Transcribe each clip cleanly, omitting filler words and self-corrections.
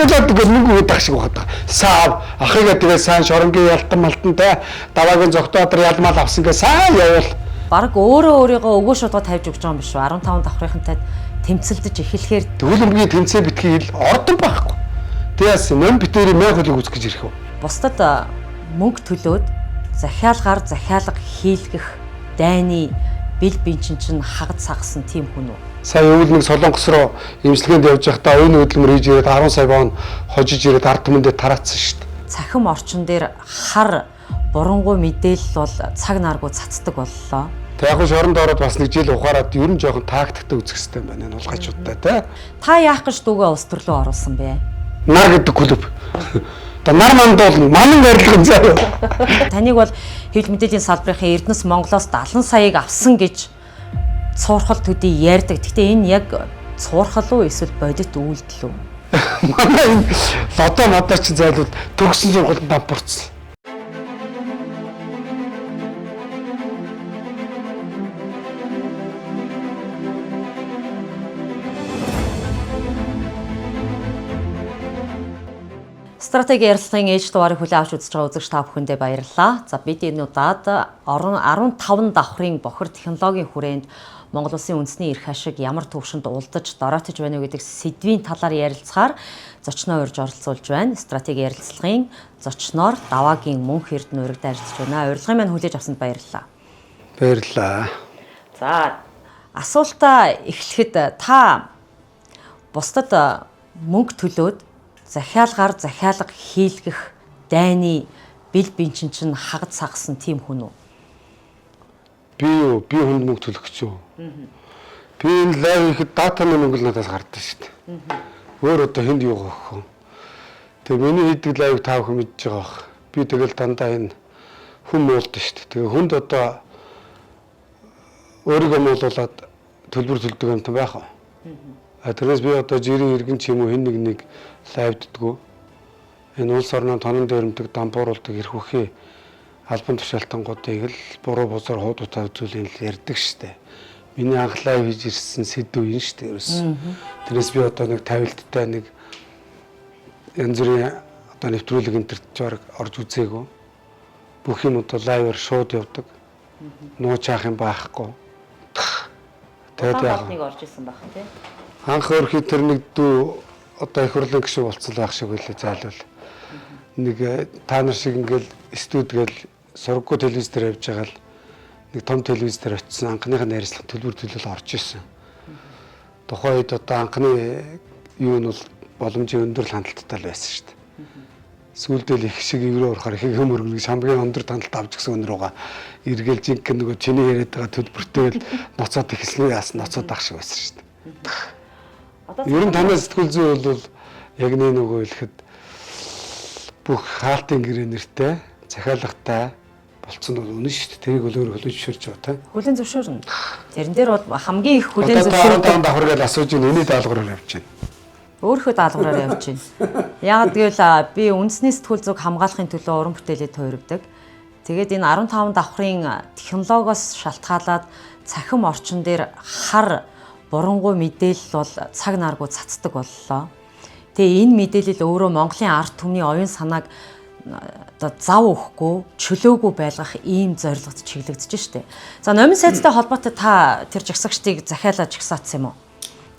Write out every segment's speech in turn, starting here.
Цуглаад ингээд мөнгө өгөх шиг багтаа. Саа ахыгаа тэгээ сайн шоронгийн ялтан малтантай даваагийн зогтоодөр ялмал авсан гээ сайн явуул. Бараг өөрийнхөө өгөө шуудаа тавьж өгч байгаа юм биш үү? 15 давхрынхантай тэмцэлдэж эхлэхээр төгөлмгийн тэмцээн битгий хэл ордон байхгүй. Тэгээс ном битэрийн мянга хөлөг үзэх гэж ирэх үү? бусдад мөнгө төлөөд захиалгаар захиалга хийлгэх дайны бил бинчин чинь хагад сагсан тийм хүн үү? Сая өвөл нэг Солонгос руу имчилгээнд явж байхдаа оюун хөдөлмөр хийж ирээд 10 сая вон хожиж ирээд ард түмэндээ тараацсан шүү дээ. Цахим орчин дээр хар бурангуй мэдээлэл бол цаг наргуу цацдаг боллоо. Тэг яг шоронд ороод бас нэг жил ухаарад ер нь жоохон тактиктэй үзэх хэрэгтэй байна энэ улгачуудтай тий. Та яах гэж дүүгээ улс төрлөө оруулсан бэ? Нар гэдэг клуб. Та нар манд бол манан барилгын заяа. Таныг бол хэвлэл мэдээллийн салбарын Эрдэнэс Монголоос 70 саяыг авсан гэж цуурхал төдий ярьдаг. Гэхдээ энэ яг цуурхал уу эсвэл бодит үйлдэл үү? Манай энэ лодо модоч зайлууд төгсөн сургуульд дампуурсан. Стратеги ярилцлагын ээж дугаарыг хүлээн авч үзэж байгаа үзэгч та бүхэндээ баярлалаа. За бид энэ удаад 15 давхрын бохир технологийн хүрээнд Монгол Улсын үндэсний эрх ашиг ямар төвшөнд улдаж дороотож байна вэ гэдэг сэдвийн талаар ярилцахаар зочноо урьж оролцуулж байна. Стратеги ярилцлагын зочноор Даваагийн Мөнх Эрдэнэ урагд ажиллаж байна. Урилгын маань хүлээж авсанд баярлалаа. Баярлалаа. За асуултаа эхлэхэд та бусдад мөнгө төлөөд захиалгаар захиалга хийлгэх дайны бил бинчин чинь хагад сагсан тийм хүн үү? Би хүнд мөнгө төлөх гэж юу? Би энэ лайв ихэд датаны мөнгө л надаас гардаг шүү дээ. Өөр одоо хүнд юу гэх вэ? Тэгээ миний хийдэг лайв та бүхэн мэдж байгаа бах. Би тэгэл дандаа энэ хүн муулдаг шүү дээ. Тэгээ хүнд одоо өөрийгөө муулуулад төлбөр төлдөг юм байх уу? Тэрнээс би одоо жирийн иргэн ч юм уу хэн нэг лайвддгүү. Энэ улс орноо тонон дээрэмдэг дампууруулдаг эрх үхий албан тушаалтангуудыг л буруу бузар хуудуудаа үзүүл ярьдаг штэ. Миний анх лайв хийж ирсэн сэдв энэ штэ ерөөс. Тэрнээс би одоо нэг тавилттай нэг янз бүрийн одоо нэвтрүүлэг интернетээр орж үзээгүү. Бүх юм одоо лайваар шууд явдаг. Нууц хаах юм байхгүй. Тэгээд яг нэг орж исэн байх тийм. Анх өөрхий тэр нэг дүү одоо их хурлын гишүүн болцсон байх шиг байлаа зайлвал. Нэг та нар шиг ингээл студ гээл сургуу телевиз дээр явж байгаа л нэг том телевиз дээр очисон анхныхаа найрслах төлбөр төлөөл орж исэн. Тухайн үед одоо анхны юу нь бол боломжийн өндөр хандлттай л байсан шүү дээ. Сүүлдээ л их шиг евро орохоор их юм өргөнөг шамгийн өндөр хандлт авч гисэн өнрөөгөө эргээл жинхэнэ нөгөө чиний яриад байгаа төлбөртэйгэл ноцоод ихсэн яасан ноцоод ах шиг байсан шүү дээ. Ер нь танай сэтгүүл зүй бол яг нөгөө хэлэхэд бүх хаалтын гэрээ нэртэй захиалагтай болцсон нь үнэн шүү дээ. Тэрийг бол өөр хөлөө зөвшөөрч байгаа тийм. Хүлэн зөвшөөрнө. Тэрэн дээр бол хамгийн их хүлэн зөвшөөрсөн давхар гэж асууж ин өний даалгавраар явж байна. Өөрийнхөө даалгавраар явж байна. Яг тэгвэл би үндэсний сэтгүүл зүг хамгаалахын төлөө уран бүтээлээ тойрогдог. Тэгээд энэ 15 давхрын технологиос шалтгаалаад цахим орчин дээр хар бурангуй мэдээлэл бол цаг наргуу цацдаг боллоо. Тэгээ энэ мэдээлэл өөрөө Монголын ард түмний оюун санааг одоо зав өгөхгүй, чөлөөгүй байлгах ийм зорилгот чиглэгдэж штэ. За номын сайдтай холбоотой та тэр жагсагчдыг захиалаад жагсаацсан юм уу?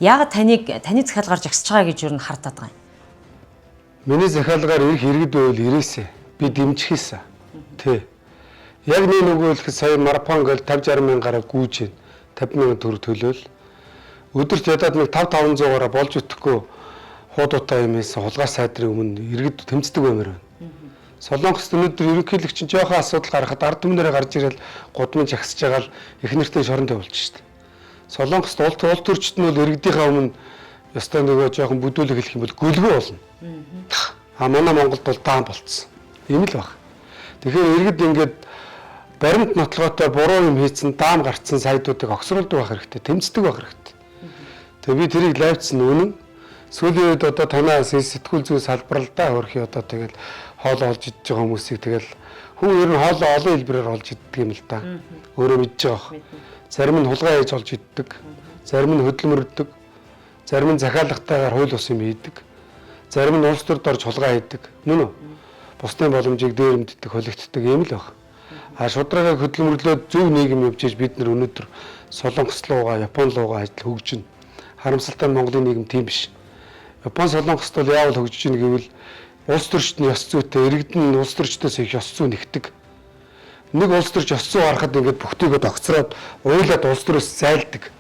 Яагаад таны захиалгаар жагсаж байгаа гэж юу н хардаад байгаа юм? Миний захиалгаар ирэх иргэд байвал ирээсэ. Би дэмжихээсэ. Тэ. Яг нөгөө хэлэхэд сая марафон гэл 50-60 мянгаар гүйж байна. 50 мянган төгрөг төлөөл. Өдөрт ядаад нэг 5-500-аараа болж өтөхгүй хуудуутай юм хийсэн хулгай сайдрын өмнө иргэд тэмцдэг баймаар байна. Солонгост өнөөдөр ерөнхийлөгч чинь жоохон асуудал гаргахад ард түмнэрээ гарч ирэл гудмын жагсаж байгаа л их нэртэй шоронд явуулж штэ. Солонгост улс төрчд нь бол иргэдийнхээ өмнө ёстой нөгөө жоохон бүдүүлэг хэлэх юм бол гүлгөө болно. Манай Монголд бол даан болцсон. Ийм л баг. Тэгэхээр иргэд ингээд баримт нотлоготой буруу юм хийцэн даам гарцсан сайдуудыг огсруулдаг байх хэрэгтэй, тэмцдэг байх хэрэгтэй. Тэгээ би тэрийг лайвцсан үнэн. Сүүлийн үед одоо танаа сэтгүүл зүй салбаралдаа хөрхий одоо тэгэл хоол олж идж байгаа хүмүүсийг тэгэл хүн ер нь хоолоо олон хэлбэрээр олж иддэг юм л да. Өөрөө мэдж байгаа. Зарим нь хулгай хийж олж иддэг, зарим нь хөдөлмөрдөг, зарим нь захиалгатайгаар хууль ус юм хийдэг. Зарим нь улс төрд орж хулгай хийдэг. Мөн үү? Бусдын боломжийг дээрэмддэг, холигддаг юм л байна. А шударгыг хөдөлмөрлөөд зөв нийгэм явж biz бид нар өнөөдөр Солонгос руугаа, Япон руугаа ажил хөгжинэ. Харамсалтай нь Монголын нийгэм тийм биш. Япон, Солонгост бол яавал хөгжиж ийн гэвэл улс төрчд нь ёс зүйтэй, иргэдэн нь улс төрчдөөс их ёс зүй нэгдэг. Нэг улс төрч ёс зүй харахад ингээд бүхтийгээ огцроод уйлаад улс төрөөс зайлдаг.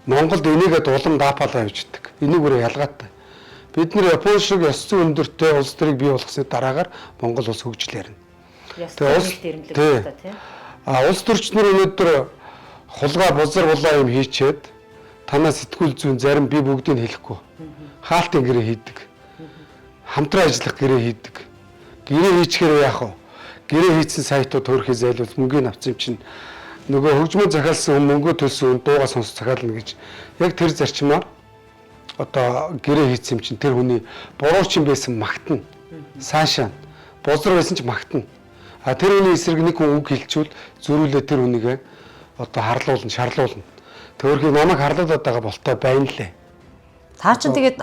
Монголд энийгээ улам даапаалаа явждаг. Энийг өөрөө ялгаатай. Бид нар Япон шиг ёс зүй өндөртэй улс төрийг бий болгосны дараагаар Монгол улс хөгжлөөр нь. Ястаа дэрэмлэг байна тийм. Улс төрчнөр өнөөдөр хулгай бузар булаа юм хийчээд танаа сэтгүүл зүйн зарим би бүгдийг хэлэхгүй. Хаалтын гэрээ хийдэг. Хамтран ажиллах гэрээ хийдэг. Гэрээ хийчихээр яах вэ? Гэрээ хийцэн сайтууд төрхий зайлуул мөнгөний авсан юм чинь нөгөө хөгжмөн захиалсан хүн мөнгө төлсөн хүн дуугаа сонсож захиална гэж яг тэр зарчмаар одоо гэрээ хийсэн юм чинь тэр хүний буруу ч юм байсан магтана. Саашаа бузар байсан ч магтана. А тэр хүний эсрэг нэг хүн үг хэлчихвэл зөрүүлээ тэр хүнийг одоо харлуулна, шарлуулна. Төөрхийг намайг харлуулад байгаа болтой байна лээ. Та чинь тэгээд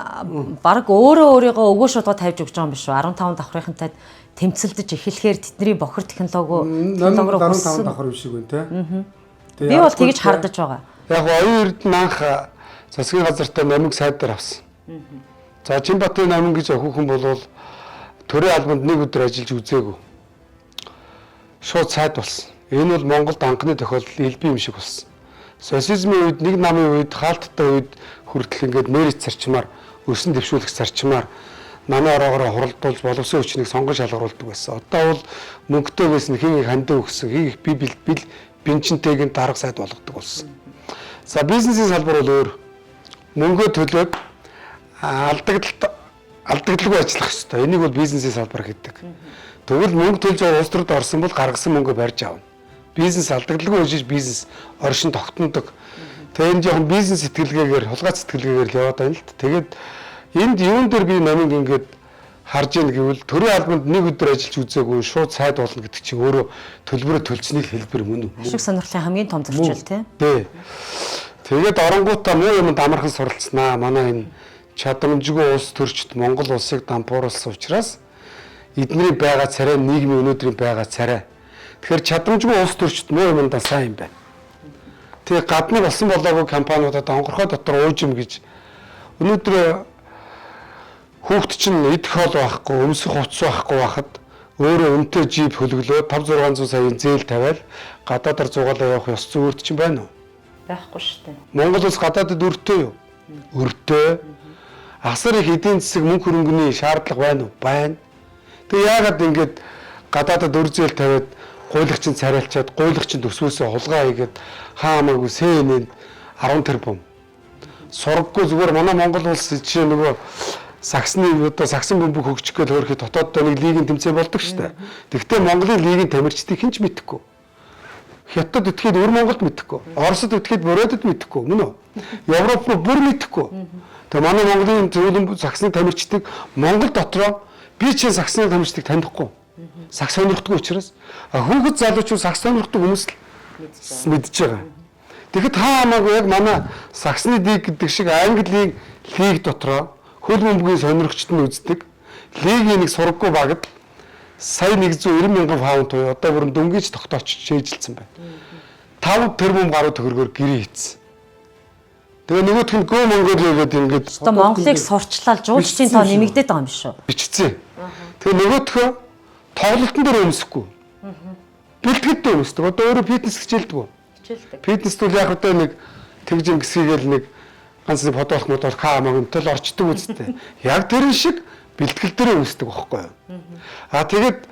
баг өөрийнхөө өгөө шударга тавьж өгч байгаа юм биш үү? 15 давхрынхантай тэмцэлдэж эхлэхээр тэдний бохир технологиор 15 давхар юм шиг байна те. Би бол тэгж хардаж байгаа. Яг оюун эрдэнэ анх засгийн газартаа намиг сайдаар авсан. За Чинбатын намин гэж охихон болвол төрийн албанд нэг өдөр ажиллаж үзээгүй. Шууд сайд болсон. Энэ бол Монголд анхны тохиолдол элбэг юм шиг болсон. Социализмын үед нэг намын үед хаалттай үед хүртэл ингээд мэрит зарчмаар өсөн дэвшүүлэх зарчмаар намын ороогоо хуралдуулж боловсон хүчнийг сонгон шалгаруулдаг байсан. Одоо бол мөнгөтэйгээс нь хин хандаа өгсөн, хин би бенчинтэйг нь дарга сайд болгодог болсон. За бизнесийн салбар бол өөр. Мөнгөө төлөөд алдагдaltaгүй ажиллах хэрэгтэй. Энийг бол бизнесийн салбар гэдэг. Тэгвэл мөнгө төлж улс төрд орсон бол гаргасан мөнгөө барьж авна. Бизнес алдагдaltaгүй үжиж бизнес оршин тогтнодог. Тэгээд энэ жоохон бизнес сэтгэлгээгээр, хулгай сэтгэлгээгээр л яваад байна л т. Тэгээд энд юун дээр би намайг ингээд харж ийн гэвэл төрийн албанд нэг өдөр ажиллаж үзээгүй шууд сайд болно гэдэг чинь өөрөө төлбөрөө төлцнийг хэлбэр мөн үү? Ашиг сонирхлын хамгийн том зөрчил тийм. Тий. Тэгээд оронгуудаа муу юмд амархан суралцсанаа. Манай энэ чадамжгүй улс төрчд Монгол улсыг дампууруулсан учраас эдний байгаа царай нийгмийн өнөөдрийн байгаа царай. Тэгэхээр чадамжгүй улс төрчд муу юмдаа сайн юм байна. Тэгээ гадны болсон болоогүй компаниудад онгорхой дотор ууж юм гэж өнөөдөр хүүхд чинь идэх хоол байхгүй, өмсөх хувцас байхгүй байхад өөрөө өнтэй жип хөлөглөө 5-600 саяын зээл тавиал гадаадаар зугаалаа явах ёс зүйн чинь байна уу? Байхгүй шүү дээ. Монгол улс гадаадад өртөө юу? Өртөө. Асар их эдийн засаг мөнгө хөрөнгөний шаардлага байна уу? Байна. Тэгээ яагаад ингэж гадаадад өр зээл тавиад гуйлагчин царайлчаад гуйлагчин төсвөөсөө хулгай хийгээд хаамаагүй сэнэнд 10 тэрбум. Сургаггүй зүгээр манай Монгол улс жишээ нөгөө саксны одоо саксан бөмбөг хөгжих гэж өөрөөхөд дотооддоо нэг лигийн тэмцээн болдог шүү дээ. Тэгвэл Монголын лигийн тамирчдыг хэн ч мэдэхгүй. Хятад этгээд өр Монголд мэдэхгүй. Оросд этгээд Бородод мэдэхгүй. Мөн үү? Европ бүр мэдэхгүй. Тэгээ манай Монголын зөвлөм саксны тамирчдыг Монгол дотроо би чинь саксны тамирчдыг танихгүй. Сакс сонирхдаггүй учраас хүүхэд залуучууд сакс сонирхдаг хүмүүс л мэдж байгаа. Тэгэхэд хаамаагүй яг манай саксны лиг гэдэг шиг Английн лиг дотроо хөл бөмбөгийн сонирхчд нь үздэг. Лигийн нэг сургаггүй багт сая 190 мянган фунт туй одоо бүр дөнгөж тогтоочж шээжилсэн байна. 5 тэрбум гаруй төгрөгөөр гэрээ хийцэн. Тэгээ нөгөөх нь гөө Монголио гэдэг ингээд одоо Монголыг сурчлал жуулчдын тоо нэмэгдээд байгаа юм биш үү? Бичсэн. Тэгээ нөгөөхөө тоглолтын дээр өмсөхгүй. Бэлтгэдтэй өмсдөг. Одоо өөрөө фитнес хичээлдэг. Фитнес бол яг одоо нэг тэгжин гисгийгээл нэг ганц нэг фотоолох модол хаамаг өмтөл орчдөг үстэй. Яг тэрэн шиг бэлтгэл дээр өмсдөг байхгүй юу? Тэгээд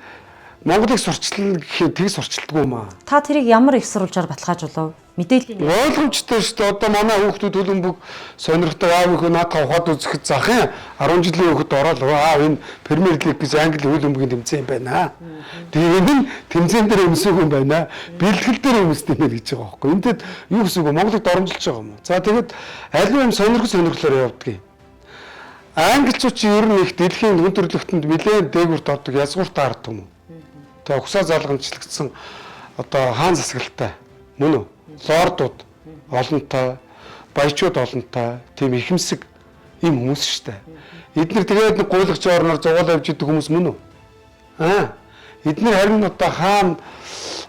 Монголыг сурчлал гэхэд тийг сурчилдаггүй маа. Та тэрийг ямар их сурвалжаар баталгаажуулав? Мэдээллийн ойлгомжтой шүү дээ. Одоо манай хүүхдүүд хөлбөмбөг сонирхдаг аав өхөө наадах ухаад үзэхэд захын 10 жилийн хүүхэд ороод энэ Премьер лиг гэж Англи хөлбөмбөгийн тэмцээн байна. Тэгээд энэ тэмцээн дээр өмсөг юм байна. Бэлтгэл дээр өмсдөг юм гэж байгаа байхгүй. Энтэд юу гэсэн үг Монголыг доромжилж байгаа юм уу? За тэгээд аль юм сонирхлоор явдаг юм. Англичууд чи ер нь их дэлхийн өндөрлөгтөнд нэлээд дээгүүрт ордог язгуурт ард юм уу? Тэгээ угсаа залгамжлагдсан одоо хаан засаглалтай мөн үү? Лордууд олонтой, баячууд олонтой, тийм ихэмсэг ийм хүмүүс шүү дээ. Эдгээр тэгээд гуйлагч орноор зугаал авч идэх хүмүүс мөн үү? Эдгээр харин одоо хаана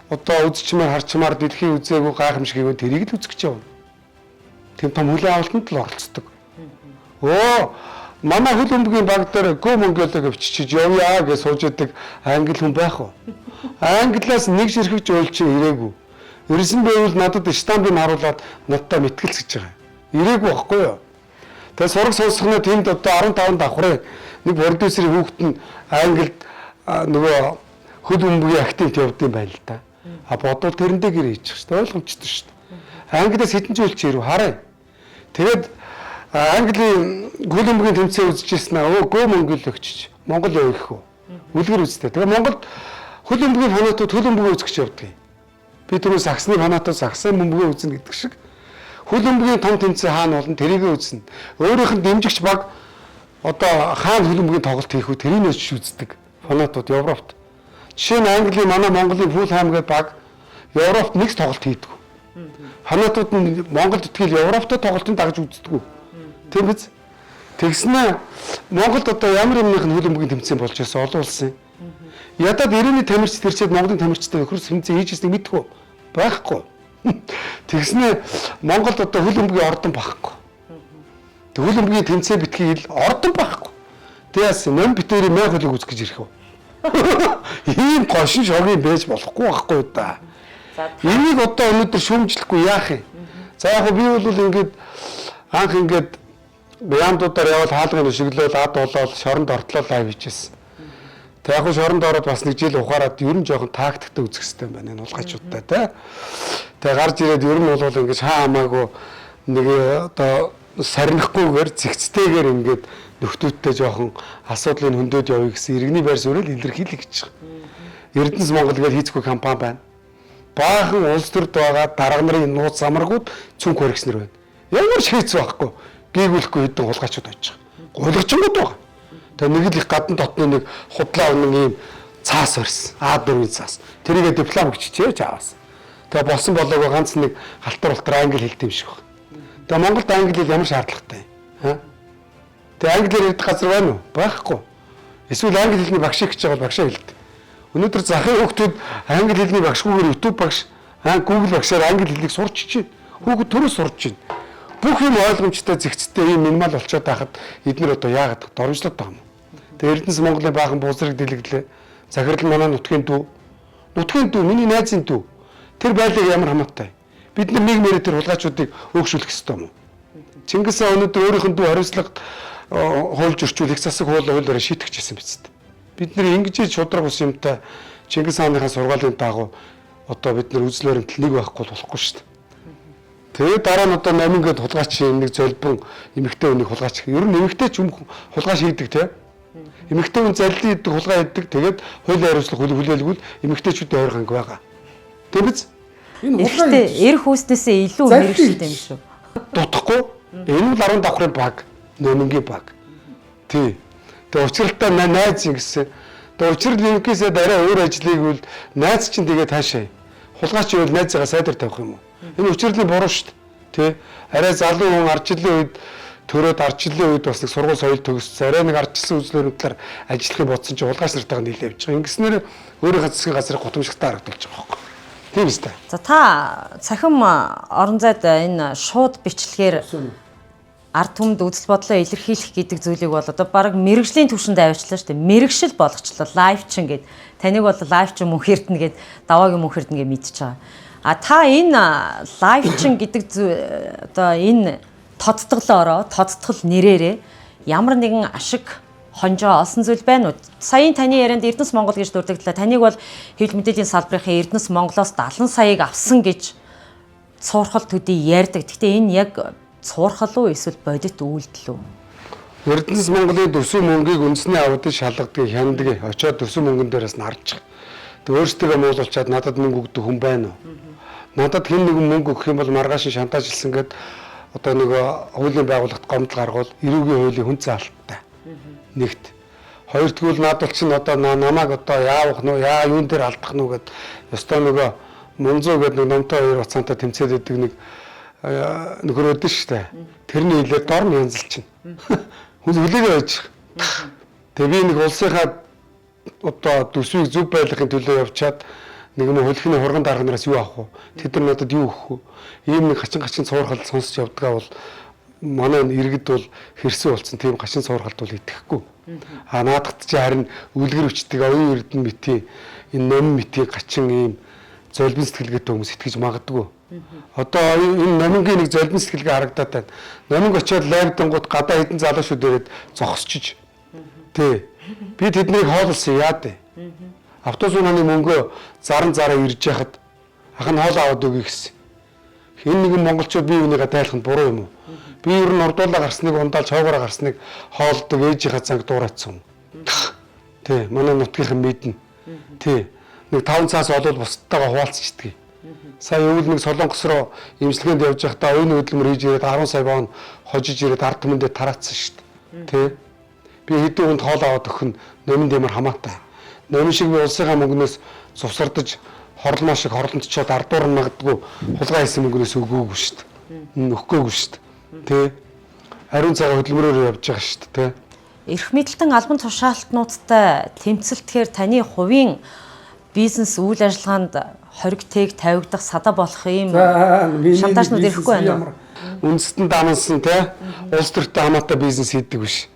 одоо үзчмээр харчмаар дэлхийн үзээгүй гайхамшиггүй тэрийг л үзэж явна. Тэм том хүлээн авалтанд л оролцдог. Манай хөл өмгийн баг дээр Go Mongolia гэж бичиж явъя гэж сууж идэг англи хүн байх уу? Англиас нэг ширхэгч уйлчин ирээгүй. Ирсэн байвал надад штампыг харуулад надтай мэтгэлц гэж байгаа. Ирээгүй байхгүй юу? Тэгээ сураг сонсохноо тэнд одоо 15 давхрын нэг продюсерийн хүүхэд нь англид нөгөө хөл өмгийн активт явдсан байл л да. Бодвол тэрэндээ гэр хийчих шүү дээ. Ойлгомжтой шүү дээ. Англиас хэдэн жил чи ирв харъя. Тэгээд Английн хөл өмгийн тэмцээн үзчихсэн аа. Go Mongolia гэж Монгол явах уу? Үлгэр үзтээ. Тэгээ Монголд хөл өмгийн фанатууд хөл өмгөө үзэж явдаг. Би түрүү саксны фанатууд саксын өмгөө үзнэ гэдэг шиг хөл өмгийн том тэмцээн хаана болно тэрийг үзнэ. Өөрийнх нь дэмжигч баг одоо хаана хөл өмгийн тоглолт хийх үү тэрийг ч үздэг фанатууд Европт. Жишээ нь Английн манай Монголын Fulham гэдэг баг Европт нэг тоглолт хийдэг. Фанатууд нь Монголд итгэл Европтой тоглолтын дагж үздэг. Тийм биз? Тэгснэ Монголд одоо ямар юмных нь хөл өмгийн тэмцээн болж байсан олон улсын. Ядаад 90-ны тамирч тэрчээд Монголын тамирчтай нөхөр тэмцээн хийжсэнийг мэдгүй байхгүй. Тэгснэ Монголд одоо хөл өмгийн ордон байхгүй. Хөл өмгийн тэмцээн битгий ордон байхгүй. Тэгээс ном битэрийн май хөлөг үзэж ирэх үү? Ийм гошин шогийн байж болохгүй байхгүй да. Энийг одоо өнөөдөр шүүмжлэхгүй яах юм? За яг би бол ингээд анх ингээд Бяндуудаар явал хаалганы шиглэл ад болоод шоронд ортлоо лайв хийжсэн. Тэг яг шоронд ороод бас нэг жил ухаарад ер нь жоохон тактиктэй үзэх хэрэгтэй байна энэ улгачуудтай тий. Тэг гарч ирээд ер нь бол ингэж хаа хамаагүй нэг одоо сарнихгүйгээр зэгцтэйгээр ингээд нөхдүүдтэй жоохон асуудлыг хөндөд явъя гэсэн иргэний байр суурийг илэрхийлэх гэж байгаа. Эрдэнэс Монгол гэж хийцгүй компани байна. Баахан улс төрд байгаа дарга нарын нууц замаргууд цүнх хөргснэр байна. Ямар ч хийц байхгүй. Гээгүүлэхгүй хэдэн хулгайчуд байж байгаа. Гуйлагчнууд байгаа. Тэгээ нэг л их гадна дотны нэг худлаа өнөн ийм цаас барьсан. А4-ийн цаас. Тэрийгэ диплом биччихээ чаавас. Тэгээ болсон болоогүй ганц нэг халтар англи хэлт юм шиг байна. Тэгээ Монголд англи хэл ямар шаардлагатай юм? Тэгээ англиэр ярьдаг газар байна уу? Байхгүй. Эсвэл англи хэлний багш гэж байгаа бол багшаа хэлдэг. Өнөөдөр захын хүүхдүүд англи хэлний багшгүйгээр YouTube багш, Google багшаар англи хэлийг сурч чинь. Хүүхэд төрөө сурч чинь. Бүх юм ойлгомжтой зэгцтэй юм минимал болчиход байхад эдгээр одоо яагаад доромжлоод байгаа юм. Тэгээ Эрдэнэс Монголын баахан буузрыг дэлгэглээ. Захирал манай нутгийн дүү. Нутгийн дүү миний найзын дүү. Тэр байлыг ямар хамаатай. Бид нэг мэрэ тэр хулгайчуудыг өөгшүүлэх ёстой юм уу? Чингис хаан өнөөдөр өөрийнх нь дүү хариуцлагад хуульж өрчүүлэх засаг хуулиараа шийтгэжсэн биз дээ. Бид нэр ингэж шудраг ус юмтай Чингис хааныхаа сургаалын дагуу одоо бид нар үзэл баримтал нэг байхгүй болохгүй шүү дээ. Тэгээд дараа нь одоо намингээд хулгайч нэг золбон эмэгтэй хүнийг хулгайч. Ер нь эмэгтэй ч хулгайч хийдэг те. Эмэгтэй хүн заллин иддэг хулгай иддэг. Тэгээд хуулийн хариуцлага хүлээлгүүл эмэгтэйчүүдийн ойр ханг байгаа. Тэг биз? Энэ хулгай эрх үүснээсээ илүү мэрэгчтэй юм шүү. Дутхгүй. Энэ бол 10 давхрын баг, номингийн баг. Тий. Тэг учралтай найз гэсэн. Тэг учрал нэгнээсээ дараа өөр ажлыг үл найз чинь тэгээ таашаа. Хулгайч юу найзгаа сайдар тавих юм уу? Энэ учрлын буруу шүү дээ. Тэ. Арай залуу хүн арчлын үед төрөөд арчлын үед бас нэг сургууль соёл төгссөн. Арай нэг арчилсан үзлүүрүүдээр ажиллахыг бодсон чинь улгайч нартайгаа нийлээ явж байгаа. Ингэснээр өөрийнхөө засгийн газрыг гутамшигтай харагдуулж байгаа байхгүй. Тийм үстэй. За та цахим орон зайд энэ шууд бичлэгээр ард түмэнд үзэл бодлоо илэрхийлэх гэдэг зүйлийг бол одоо баг мэрэгжлийн түвшинд аваачлаа шүү дээ. Мэрэгшил болгочлоо. Лайвчин гэд. Таныг бол лайвчин мөнх эрдэнэ гэд даваагийн мөнх эрдэнэ гэж мэдчихэж байгаа. А та энэ лайвчин гэдэг одоо энэ тодтголоороо тодтгол нэрээрээ ямар нэгэн ашиг хонжоо олсон зүйл байна уу? Саяын таны ярианд Эрдэнэс Монгол гэж дурддагдлаа. Таныг бол хэвлэл мэдээллийн салбарын Эрдэнэс Монголоос 70 саяыг авсан гэж цуурхал төдий ярьдаг. Гэхдээ энэ яг цуурхал уу эсвэл бодит үйлдэл үү? Эрдэнэс Монголын төсөв мөнгийг үндэсний авдыг шалгадаг хяндаг. Очоод төсөв мөнгөн дээрээс нь харж байгаа. Тэг өөрсдөө муулуулчаад надад мөнгө өгдөг хүн байна уу? Надад хэн нэгэн мөнгө өгөх юм бол маргааш шантажлсан гэд одоо нөгөө хуулийн байгууллагт гомдол гаргуул эрүүгийн хуулийн хүн заалттай. Нэгт. Хоёрдугаар над бол чинь одоо намайг одоо яавах нь яа юун дээр алдах нь гэд ёстой нөгөө Мунзуу гэдэг нэг номтой хоёр уцаантай тэмцээд идэг нэг нөхөр өдөн штэ. Тэрний хилээд дор нь янзлж чинь. Хүн хүлээгээ байж. Тэгээ би нэг улсынхаа одоо төсвийг зөв байлгахын төлөө явчаад нэг юм хөлхний хурган дарга нараас юу авах вэ? Тэд нар надад юу өгөх вэ? Ийм нэг хачин цуурхал сонсож явдгаа бол манай иргэд бол хэрсэн болсон тийм хачин цуурхалд бол итгэхгүй. Наадахт чи харин үлгэр өчтөг оюун эрдэнэ мэтийн энэ номин мэтийн хачин ийм золбин сэтгэлгээтэй хүмүүс итгэж магадгүй. Одоо энэ номингийн нэг золбин сэтгэлгээ харагдаад байна. Номинг очиод лайвдангууд гадаа хэдэн залуучууд ирээд зогсчиж. Тэ. Би тэднийг хооллсон яад вэ? Автобус унааны мөнгөө зараа ирж яхад ах нь хоол аваад өгье гэсэн. Энэ нэгэн монголчууд бие бинийгээ тайлах нь буруу юм уу? Би ер нь урдуулаа гарсныг ундаал чоогоор гарсныг хоолдог ээжийнхээ занг дуурайцсан. Тэ, манай нутгийнхан мэднэ. Тэ. Нэг 5 цаас олвол бусдтайгаа хуваалцчихдаг. Сая өвөл нэг Солонгос руу имчилгээнд явж байхдаа оюун хөдөлмөр хийж ирээд 10 сая вон хожиж ирээд ард түмэндээ тараацсан шүү дээ. Тэ. Би хэдэн хүнд хоол аваад өгөх нь номин дэмэр хамаатай. Номин шиг би улсынхаа мөнгнөөс цувсардаж хорлмоо шиг хорлонтчоод ардуур нь магадгүй хулгай хийсэн мөнгнөөс өгөөгүй шүү дээ. Өгөхгүй шүү дээ. Тэ. Ариун цагаа хөдөлмөрөөр явж байгаа шүү дээ. Тэ. Эрх мэдэлтэн албан тушаалтнуудтай тэмцэлтгэхээр таны хувийн бизнес үйл ажиллагаанд хоригтыг тавигдах садаа болох юм шантажнууд ирэхгүй байна уу? Үндэстэн дамнсан те улс төртэй хамаатай бизнес хийдэг биш.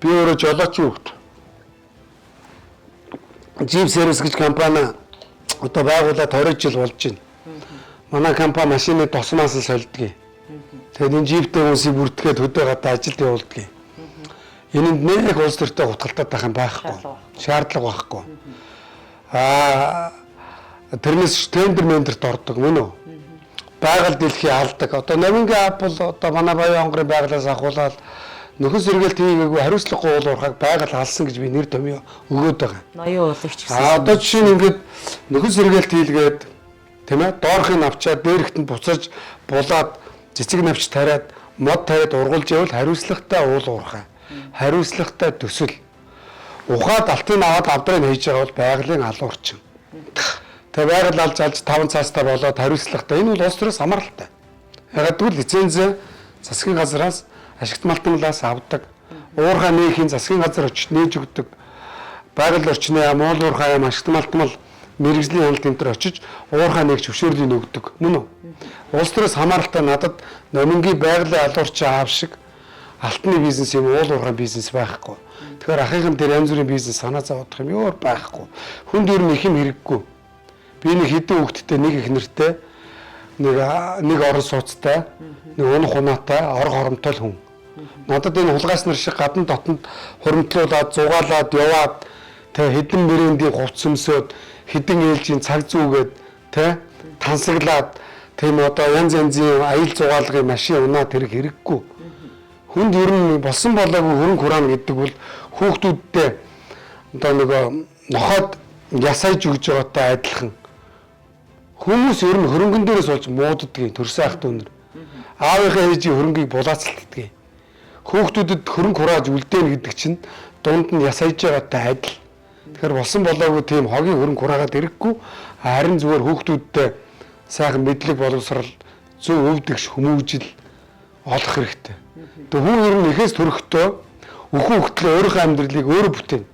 Би өөрөө жолоочийн хөвгт. Jeep Service гэж компани одоо байгуулаад 20 жил болж байна. Манай компани машины тосмоос л солидгийг. Тэгээд энэ Jeep-тэй хүмүүсийг бүрдгээд хөдөө гадаа ажилд явуулдаг. Энэнд нэг улс төртэй хутгалтаад байх юм байхгүй. Шаардлага байхгүй. Тэрнээс тендер мендерт ордог мөн үү? Байгаль дэлхий алдаг. Одоо Номингийн ап бол одоо манай Баян хонгорын байгалаас ахуулаад нөхөн сэргээлт хийгээгүй хариуцлагагүй уулуурхаг байгаль алсан гэж би нэр томьёо өгөөд байгаа. Ноён уулагч гэсэн. Одоо жишээ нь ингээд нөхөн сэргээлт хийлгээд тийм ээ доорхыг авчаад дээрхт нь буцаж булаад цэцэг навч тариад мод тариад ургуулж явал хариуцлагатай уулуурхай. Хариуцлагатай төсөл. Ухаад алтын аваад авдрыг хийж байгаа бол байгалийн алуурчин. Тэгээ байгаль алж 5 цаастай болоод хариуцлагатай. Энэ бол улс төрөөс хамааралтай. Ягаад гэвэл лиценз засгийн газраас ашигт малтанлаас авдаг. Уурхай нээхийн засгийн газар очиж нээж өгдөг. Байгаль орчны яам, уулуурхай яам, ашигт малтмал мэрэгжлийн хяналт энэ төр очиж уурхай нээгч зөвшөөрлийг өгдөг. Мөн үү? Улс төрөөс хамааралтай надад Номингийн байгалийн алуурчин аав шиг алтны бизнес юм уулуурхай бизнес байхгүй. Тэгэхээр ахыгын дээр янз бүрийн бизнес санаа зовоодох юм өөр байхгүй. Хүнд ер нь их юм хэрэггүй. Би нэг хэдэн хүүхэдтэй нэг их нэртэй нэг орон сууцтай нэг унах унаатай орох хоромтой л хүн. Надад энэ хулгайс нар шиг гадна дотнд хуримтлуулаад зугаалаад яваад тэ хэдэн брэндийн хувц өмсөд хэдэн ээлжийн цаг зүүгээд тэ тансаглаад тийм одоо янз янзын аял зугаалгын машин унаад тэрэг хэрэггүй. Хүнд ер нь болсон болоогүй хөрөнгө хураана гэдэг бол хүүхдүүдтэй одоо нөгөө нохоод ясайж өгж байгаатай адилхан. Хүмүүс ер нь хөрөнгөн дээрээс болж мууддгийг төрсөн ах дүүнэр. Аавынхаа ээжийн хөрөнгийг булаацалтдаг. Хүүхдүүдэд хөрөнгө хурааж үлдээн гэдэг чинь дунд нь ясайж байгаатай адил. Тэгэхээр болсон болоогүй тийм хогийн хөрөнгө хураагаад ирэхгүй харин зүгээр хүүхдүүдтэй сайхан мэдлэг боловсрал зөв өвдөгш хүмүүжил олох хэрэгтэй. Тэгээ хүн ер нь ихээс төрөхдөө өхөн хөлтлөө өөрийнхөө амьдралыг өөрөө бүтээн.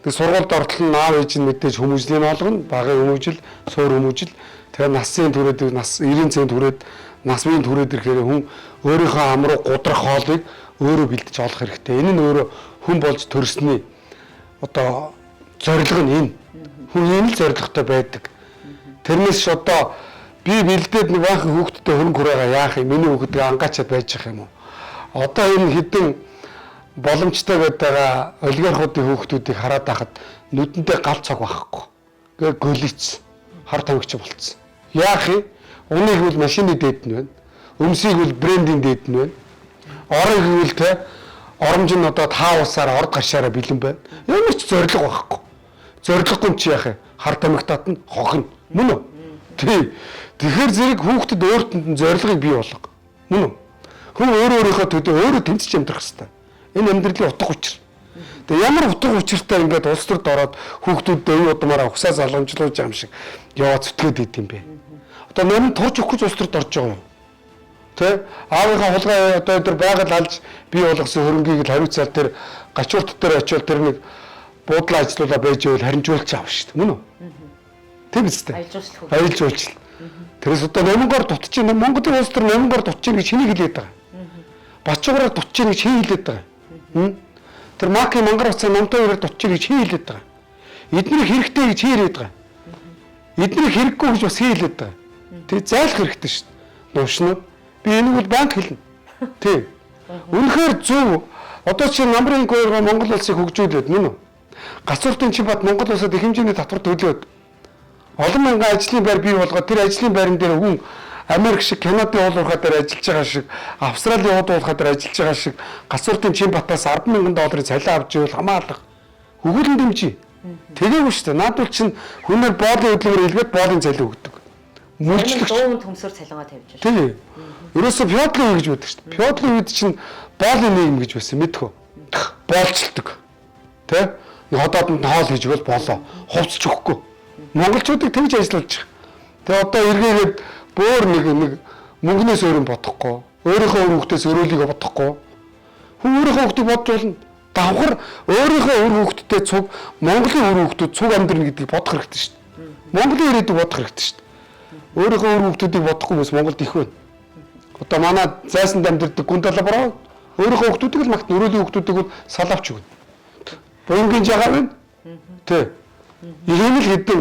Нэг сургуульд ортол нь аав ээж нь мэдээж хүмүүжлийг олгоно, багын хүмүүжил, суур хүмүүжил, тэгээ насын түрээд нас 90 цент түрээд насны түрээд ирэхээр хүн өөрийнхөө ам руу гудрах хоолыг өөрөө бэлдэж олох хэрэгтэй. Энэ нь өөрөө хүн болж төрсний одоо зорилго нь энэ. Хүн ийм л зорилготой байдаг. Тэрнээс ч одоо би бэлдээд нэг баахан хүүхдтэй хөрөнгө хүрээгээ яах юм? Миний хүүхдгээ ангаачаад байж ах юм уу? Одоо энэ хэдэн боломжтой байгаа олигархуудын хүүхдүүдийг хараад байхад нүдэндээ гал цог байхгүй. Гээ голиц хар тамхич болцсон. Яах юм? Уныг бол машины дээд нь байна. Өмсийг бол брендинг дээд нь байна. Орыг гэвэл те оромж нь одоо 5 усаар орд гаршаараа бэлэн байна. Ямар ч зориг байхгүй. Зориггүй чи яах юм? Хар тамхи татна, хохно. Мөн үү? Тий. Тэгэхээр зэрэг хүүхдэд өөртөнд нь зорилгыг бий болгох. Мөн үү? Хүн өөрийнхөө төдөө өөрөө тэмцэж амьдрах хэрэгтэй. Энэ амьдралын утга учир. Тэгээ ямар утга учиртай ингээд улс төрд ороод хүүхдүүддээ энэ удмаараа ухсаа залгамжлуулж байгаа юм шиг яваад зүтгээд идэм бэ. Одоо нэрэн турж өгөх гэж улс төрд орж байгаа юм. Тэ аавынхаа хулгай одоо өдөр байгаль алж бий болгосон хөрөнгийг л хариуцаад тэр гачуурт дээр очиод тэр нэг буудлаа ажиллуулаа байж байвал харинжуулж аав шүү дээ. Мөн үү? Тийм биз дээ. Аялал жуулчлал. Тэрээс одоо номингоор дутчих юм. Монголын улс төр номингоор дутчих гэж хэнийг хэлээд байгаа. Бачуугаар дутчих гэж хэн хэлээд байгаа. Тэр Маки мангар уцаа номтой өрөөр дутчих гэж хэн хэлээд байгаа. Эднийг хэрэгтэй гэж хэн хэлээд байгаа. Эднийг хэрэггүй гэж бас хэн хэлээд байгаа. Тэр зайлах хэрэгтэй шүү дээ. Нуушнууд би энийг бол банк хэлнэ. Тийм. Үнэхээр зөв. Одоо чи намрын гойроо Монгол улсыг хөгжүүлээд мөн үү? Гацууртын Чимбат Монгол улсад их хэмжээний татвар төлөөд олон мянган ажлын байр бий болгоод тэр ажлын байран дээр хүн Америк шиг Канадын уул уурхай дээр ажиллаж байгаа шиг, Австралийн уул уурхай дээр ажиллаж байгаа шиг Гацууртын Чимбатаас 10,000 долларын цалин авч ивэл хамаалах. Хөгүүлэн дэмжиж. Тэгээгүй шүү дээ. Наадвал чинь хүнээр боолын хөдөлмөр илгээд боолын цалин өгдөг. Мөлчлөг дуунд төмсөр цалингаа тавьж байна. Тийм. Ерөөсө феодлын үе гэж байдаг шүү дээ. Феодлын үед чинь боолын нийгэм гэж байсан мэдхүү. Боолцолдог. Тэ? Ходоод нь хоол хийж өгөл болоо. Хувцч өгөхгүй. Монголчуудыг тэгж ажиллуулж байгаа. Тэгээ одоо эргээгээд бөөр нэг мөнгнөөс өөр юм бодохгүй. Өөрийнхөө өр хөвгтөөс өрөөлийг бодохгүй. Хүн өөрийнхөө хөвгтийг бодж болно. Давхар өөрийнхөө өр хөвгттэй цуг Монголын өр хөвгтүүд цуг амьдрна гэдгийг бодох хэрэгтэй шүү дээ. Монголын ирээдүйг бодох хэрэгтэй шүү дээ. Өөрийнхөө өр хөвгтүүдийг бодохгүй хүмүүс Монголд их байна. Одоо манай зайсанд амьдардаг гүндалбараа өөрийнхөө хөвгтүүдийг л магтна. Өрөөлийн хөвгтүүдийг бол салавч өгнө. Буянгийн жагаар байна. Тэ. Ийм л хэдэн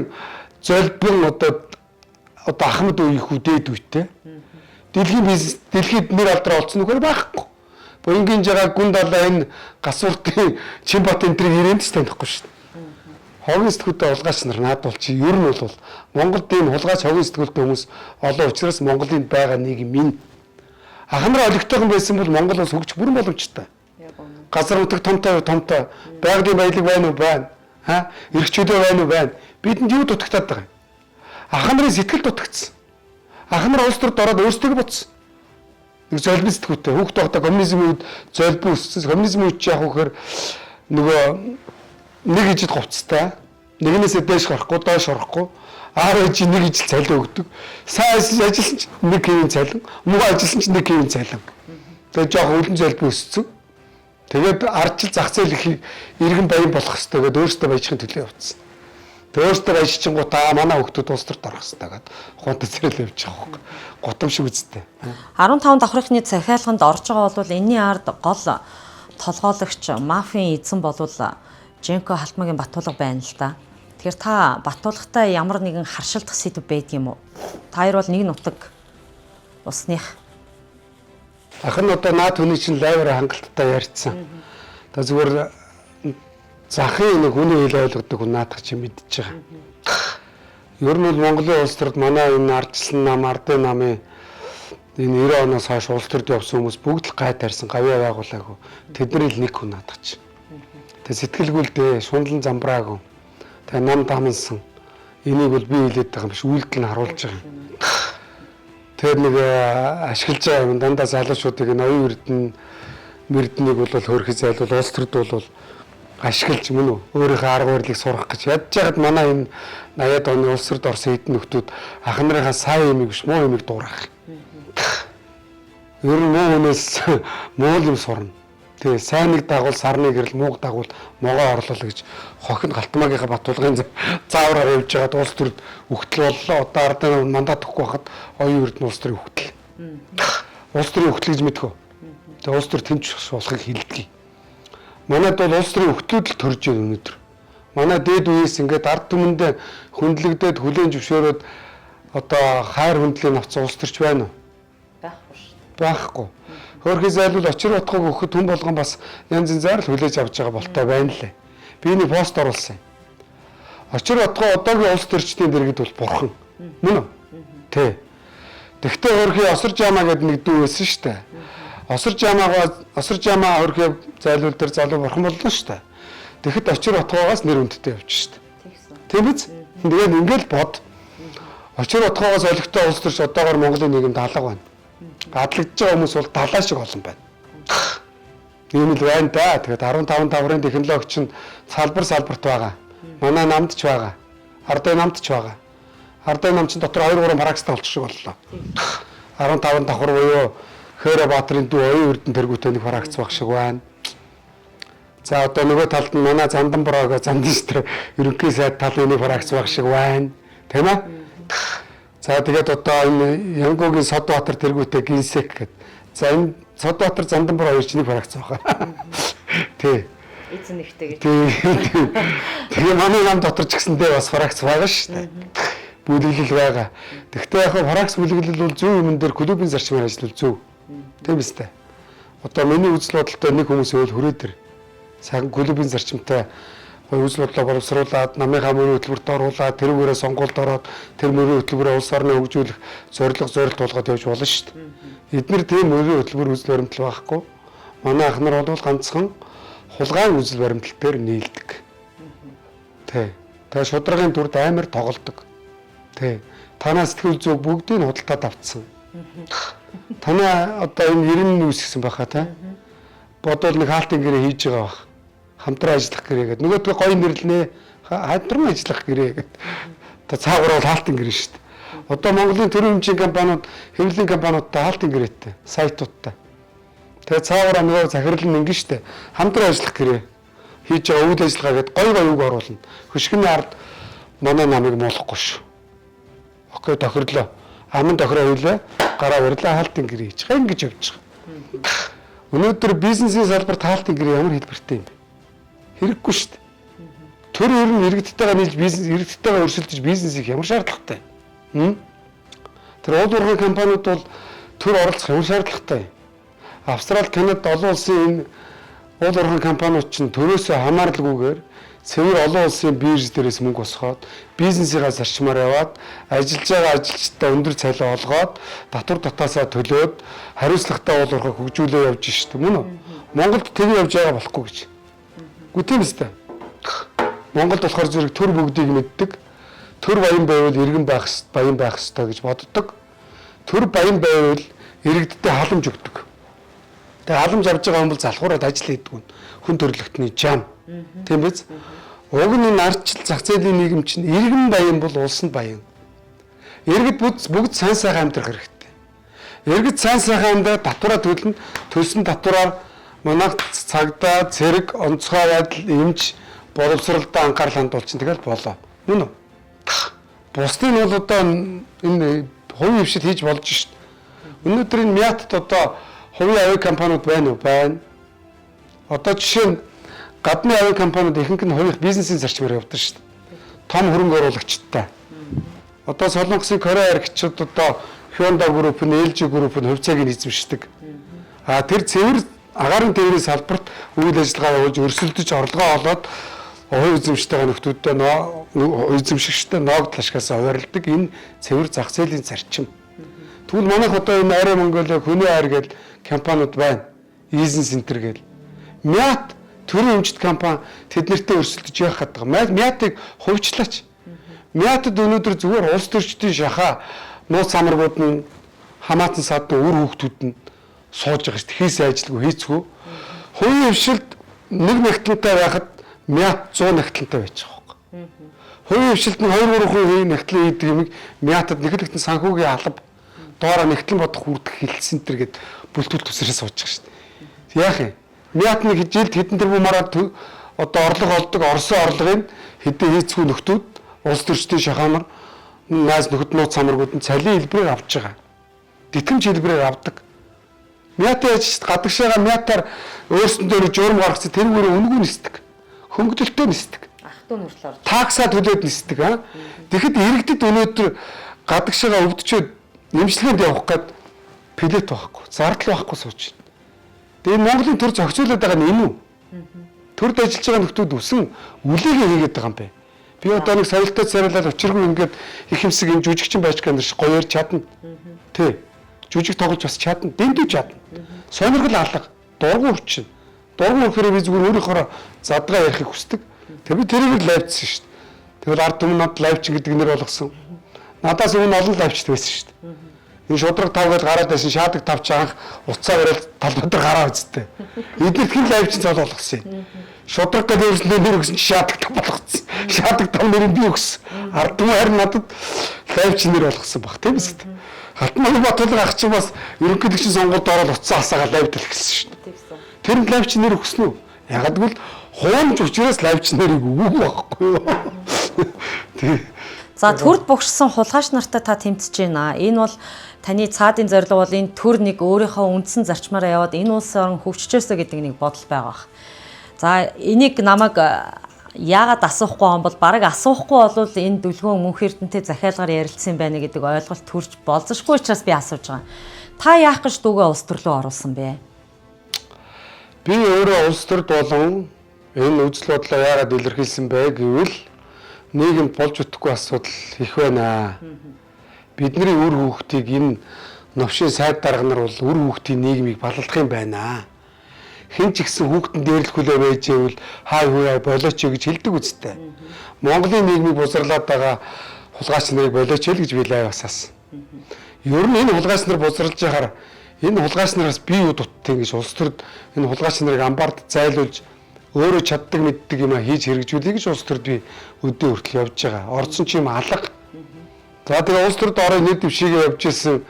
золбон одоо Ахмад үеих үдээд үйтэй. Дэлхийн бизнес, дэлхийд нэр алдраа олцсон нөхөр байхгүй. Буянгийн жагаа гүн далаа энэ Гасууртын Чимбат энтрийг ирээнд ч танихгүй шүү дээ. Хогийн сэтгүүлтэй улгаач нар наадвал чи ер нь бол Монголд ийм хулгайч хогийн сэтгүүлтэй хүмүүс олон учраас Монголын байгаа нийгэм минь ахнаар олигтойгон байсан бол Монгол улс хөгжих бүрэн боломжтой. Газар нутаг томтой байгалийн баялаг байна уу байна. Эрх чөлөө байна уу байна. Бидэнд юу дутагтаад байгаа юм? Ахнарын сэтгэл дутагдсан. Ахнар улс төрд ороод өөрсдөө бодсон. Нэг золбин сэтгүүтэй хүүхд тогтоо коммунизмын үед золбин өссөн. Коммунизмын үед яг үхээр нөгөө нэг ижид хувцастай. Нэгнээсээ дээш гарахгүй, доош орохгүй. РЖ нэг ижил цалин өгдөг. Сайн ажилласан ч нэг хэвийн цалин, муу ажилласан ч нэг хэвийн цалин. Тэгээ жоох өлөн золбин өссөн. Тэгээд ардчил зах зээл их иргэн баян болох хэвээр гээд өөрсдөө баяжихын төлөө явуулсан. Тэгээд өөрсдөө баяжчихгуудаа манай хүмүүс улс төрт орох хэвээр гээд хунтаа зэрэл явж байгаа хөөх. Гутамшиг үсттэй. 15 давхрахны захиалганд орж байгаа бол энэний ард гол толгойлогч мафийн эзэн болвол Женко Халтмаагийн Батулга байна л да. Тэгэхээр та Батулгатай ямар нэгэн харшилдах сэдв байдаг юм уу? Та хоёр бол нэг нутаг усных. Ах нь одоо наад хүний чинь лайваар хангалттай ярьцсан. Та зүгээр захын нэг хүний хэл ойлгодог хүн наадах чинь мэдчихэж байгаа. Ер нь бол Монголын улс төрд манай энэ ардчилсан нам, ардын намын энэ 90 оноос хойш улс төрд явсан хүмүүс бүгд л гай тарьсан, гавьяа байгуулаагүй. Тэдний л нэг хүн наадах чинь. Тэгээ сэтгэлгүйлдээ, шундлан замбраагүй. Тэгээ нам дамнсан. Энийг бол би хэлээд байгаа юм биш, үйлдэл нь харуулж байгаа юм. Тэр нэг ашиглаж байгаа юм дандаа залуучуудыг энэ оюун эрдэнэнийг бол хөрхи зайлуул улс төрд бол ашиглаж мөн үү өөрийнхөө арга барилыг сурах гэж ядж байгаад манай энэ 80-аад оны улс төрд орсон хэдэн нөхдүүд ах нарынхаа сайн юмыг биш муу юмыг дуурах. Ер нь муу хүнээс муу юм сурна. Тэгээ сайныг дагуул сарны гэрэл мууг дагуул могоо орлол гэж хохин Галтмаагийнхаа Батулгын заавраар явж байгаад улс төрд өгтөл боллоо. Одоо ардын мандат өгөхгүй байхад оюун эрдэнэ улс төрийн өгтөл. Улс төрийн өгтөл гэж мэдхүү. Тэгээ улс төр тэмч болохыг хэлдэг. Манайд бол улс төрийн өгтлүүд л төрж байна өнөөдөр. Манай дээд үеэс ингээд ард түмэндээ хүндлэгдээд хүлээн зөвшөөрөөд одоо хайр хүндлийн авцсан улс төрч байна уу? Байхгүй шүү. Байхгүй. Хөрхи зайлуул очир утгыг өгөхөд хүн болгон бас янз янзаар л хүлээж авч байгаа болтой байна лээ. Би энэ пост оруулсан. Очир утгаа одоогийн улс төрчдийн дэргэд бол бурхан. Мөн үү? Тэ. Тэгтээ хөрхи осор жамаа гэдэг нэг дүү байсан шүү дээ. Осор жамаа хөрхи зайлуул дээр залуу бурхан боллоо шүү дээ. Тэгэхэд очир утгаагаас нэр хүндтэй явж шүү дээ. Тийм биз? Тэгээд ингээл бод. Очир утгаагаас олигтой улс төрч одоогоор Монголын нийгэмд алга байна. Адлагдж байгаа хүмүүс бол далаа шиг олон байна. Ийм л байна да. Тэгээд 15 даврын технологи чинь салбарт байгаа. Манай намд ч байгаа. Ардын намд ч байгаа. Ардын нам чинь дотор 2-3 паракстай болчих шиг боллоо. 15 давхар буюу Хээрэ Баатрын дүү оюун эрдэнэ тэргүүтэй нэг фракц баг шиг байна. За одоо нөгөө талд нь манай Зандан Бороог Зандан штэ ерөнхий сайд талын нэг фракц баг шиг байна. Тийм ээ? За тэгээд одоо энэ Янгогийн Содбаатар тэргүүтэй Гинсек гэдэг. За энэ Содбаатар Зандан Бороо хоёр ч нэг фракц байгаа. Тий. Эзэн нэгтэй гэж. Тэгээ манай нам дотор ч гэсэндээ бас фракц байгаа шүү дээ. Бүлэглэл байгаа. Гэхдээ яг фракц бүлэглэл бол зөв юм дээр клубын зарчмаар ажиллах зөв. Тийм үстэй. Одоо миний үзэл бодолтой нэг хүмүүс өөл хүрээдэр сайхан клубын зарчимтай үзэл бодлоо боловсруулад, намынхаа мөрийн хөтөлбөрт оруулаад, тэрүүгээрээ сонгуульд ороод, тэр мөрийн хөтөлбөрөө улс орны хөгжүүлэх зорилт болгоод явж болно шүү дээ. Эдгээр тийм мөрийн хөтөлбөр үзэл баримтал байхгүй. Манай ах нар бол ганцхан хулгайн үзэл баримтал дээр нийлдэг. Тэ. Тэгээ шударгын дүрд амар тоглодог. Тэ. Танаа сэтгэл зүй бүгдийг нь худалдаад авцсан. Танаа одоо энэ 90 үүсгэсэн байхаа та. Бодвол нэг хаалтын гэрээ хийж байгаа бах. Хамтран ажиллах гэрээ гэдэг. Нөгөөдгөө гоё нэрлэнэ. Хамтран ажиллах гэрээ гэдэг. Одоо цаагаар бол хаалтын гэрээ шүү дээ. Одоо Монголын төрийн хэмжээний компаниуд, хэвлэлийн компаниудтай хаалтын гэрээтэй, сайтуудтай. Тэгээ цаагаар нөгөө захирал нь ингэн шүү дээ. Хамтран ажиллах гэрээ хийж байгаа үйл ажиллагаа гэдэг гоё үг оруулна. Хөшгөний ард манай намыг молохгүй шүү. Окей тохирлоо. Аман тохироо хөлөө гараа урьлаа хаалтын гэрээ хийж байгаа ингэж явж байгаа. Өнөөдөр бизнесийн салбарт хаалтын гэрээ ямар хэлбэртэй юм бэ? Хэрэггүй шүү дээ. Төр ер нь иргэдтэйгээ нийлж бизнес иргэдтэйгээ өрсөлдөж бизнес хийх ямар шаардлагатай? Тэр уул уурхай компаниуд бол төр оролцох ямар шаардлагатай? Австрали, Канада, олон улсын энэ уул уурхай компаниуд чинь төрөөсөө хамааралгүйгээр цэвэр олон улсын бирж дээрээс мөнгө босгоод бизнесийнхаа зарчмаар яваад ажиллаж байгаа ажилчдаа өндөр цалин олгоод татвар татаасаа төлөөд хариуцлагатай уул уурхай хөгжүүлээ явж штэ мөн үү? Монголд тийг явж байгаа болохгүй гэж. Гүтээ мэстэ. Монголд болохоор зэрэг төр бүгдийг мэддэг. Төр баян байвал иргэн байх баян байх ёстой гэж боддог. Төр баян байвал иргэдтэй халамж өгдөг. Тэгээ халамж авж байгаа хүн бол залхуураад ажил хийдэг хүн төрөлхтний жам. Тийм биз? Уг нь энэ ардчил зах зээлийн нийгэм чинь иргэн баян бол улсанд баян. Иргэд бүгд сайн сайхан амьдрах хэрэгтэй. Иргэд сайн сайхан амьдраад татвараа төлнө. Төлсөн татвараар манайх цагдаа, цэрэг, онцгой байдал, эмч, боловсролдоо анхаарал хандуулчихын тэгэл болоо. Мөн үү? Бусдын бол одоо энэ хувийн хвшил хийж болж шít. Өнөөдөр энэ Мятад одоо хувийн авиа компаниуд байна уу? Байна. Одоо жишээ нь гадны авиа компаниуд ихэнх нь хувийн бизнесийн зарчмаар явдаг шít. Том хөрөнгө оруулагчтай. Одоо Солонгосын Корея аригчид одоо Hyundai Group нь, LG Group нь хувьцааг нь эзэмшдэг. Тэр цэвэр агаарын тээврийн салбарт үйл ажиллагаа явуулж өрсөлдөж орлогоо олоод хувь эзэмштэй нөхдүүдтэй эзэмшигчтэй ногдол ашгаас аваарилдаг энэ цэвэр зах зээлийн зарчим. Тэгвэл манайх одоо энэ Арай Монголиа хүний айр гэл компаниуд байна. Eason Center гэл. Мят төрийн өмчт компани тэднэртэй өрсөлдөж явах гэдэг. Мятыг хувьчлаач. Мятад өнөөдөр зүгээр улс төрчдийн шахаа нууц самаргууд нь хамаатан садны үр хүүхдүүд нь сууж байгаа шүү дээ. Хийсэн ажилгүй хийцгүй. Хувийн хвшилд нэг нэгтлэнтэй байхад Мят 100 нэгтлэнтэй байж байгаа юм. Хувийн хвшилд нь 2-3% нэгтлэн хийдэг юм Мятад нэг л нэгтэн санхүүгийн алба доороо нэгтлэн бодох хүрдэх хилцсэн төр гэд бүлтүүл төсрөө сууж байгаа шүү дээ. Яах юм? Мят нэг жилд хэдэн тэрбум мараад одоо орлого олдог Оросын орлогыг хэдэн хийцгүй нөхдүүд улс төрчдийн шахаанаар найз нөхөд нууц самаргууд нь цалин хэлбэрээр авч байгаа. Тэтгэмж хэлбэрээр авдаг. Мятын ажилчид гадагшаага Мятаар өөрсөндөө журам гаргацсан тэрүүгээр үнгүй нисдэг. Хөнгөлөлтөө нисдэг. Ах トゥ нүртэл орж. Таксаа төлөөд нисдэг аа. Тэгэхэд иргэдэд өнөөдөр гадагшаага өвдчөөд нэмжлэгэнд явах гээд плет байхгүй, зардал байхгүй сууж байна. Тэгээ Монголын төр зохицуулаад байгаа нь энэ үү? Төрд ажиллаж байгаа нөхдүүд үсэн үлээгээ хийгээд байгаа юм бэ. Би одоо нэг соёлтой царайлал учиргүй ингээд их юмсэг юм жүжигчин байж гэнэ ш гоёор чадна. Тэ. Жүжиг тоглож бас чадна, дэндүү чадна. Сонирхол алга, дургуй хүчин. Дургуй өгөхөөр би зүгээр өөрийнхөө задгаа ярихыг хүсдэг. Тэр би тэрийг лайвчсан шүү дээ. Тэгвэл ард түмнүүд лайвч гэдэг нэр болгосон. Надаас өмнө олон лайвчд байсан шүү дээ. Энэ шудраг тав гэж гараад байсан шаадаг тавч анх уцаа бариад талбай дээр гараа үзтээ. Эднэрт хэн лайвчин цол болгосон юм. Шудраг гэдэг өрснөө нэр өгсөн шаадаг тав болгосон. Шаадаг тав нэрийг би өгсөн. Ард түмэн харин надад лайвчин нэр болгосон баг тийм үст. Хатмаг Батулга ах чинь бас ерөнхийлөгчийн сонгуульд ороод утсаа асаагаад лайвд хэлсэн шүү дээ. Тэгсэн. Тэр нь лайвч нэр өгсөн үү? Яг гэвэл хуумж учраас лайвч нэрийг өгөөгүй байхгүй юу? Тэг. За төрд богшсон хулгайч нартай та тэмцэж байна. Энэ бол таны цаадын зорилго бол энэ төр нэг өөрийнхөө үндсэн зарчмаараа яваад энэ улсын орн хөгжижөөсөө гэдэг нэг бодол байгаа бах. За энийг намайг яагаад асуухгүй юм бол бараг асуухгүй болвол энэ дүлгөөн мөнх эрдэнтэй захиалгаар ярилцсан байна гэдэг ойлголт төрж болзошгүй учраас би асууж байгаа. Та яах гэж дүүгээ улс төр рүү оруулсан бэ? Би өөрөө улс төрд болон энэ үзэл бодлоо яагаад илэрхийлсэн бэ гэвэл нийгэмд болж өгөхгүй асуудал их байна. Бидний үр хүүхдийг энэ новшийн сайд дарга нар бол үр хүүхдийн нийгмийг балалдах юм байна. Хэн ч ихсэн хүүхдэн дээрлэхүүлээ байжээвэл хай хууя болооч гэж хэлдэг үстэй. Монголын нийгмийг бузарлаад байгаа хулгайч нарыг болооч гэж би лайв асаасан. Ер нь энэ хулгайч нар бузралж яхаар энэ хулгайч нараас би юу дутдаг гэж улс төрд энэ хулгайч нарыг амбард зайлуулж өөрөө чаддаг мэддэг юм а хийж хэрэгжүүлэе гэж улс төрд би өдөө хүртэл явж байгаа. Орцсон ч юм алга. За тэгээ улс төрд орой нийт дэвшигээ явж исэн.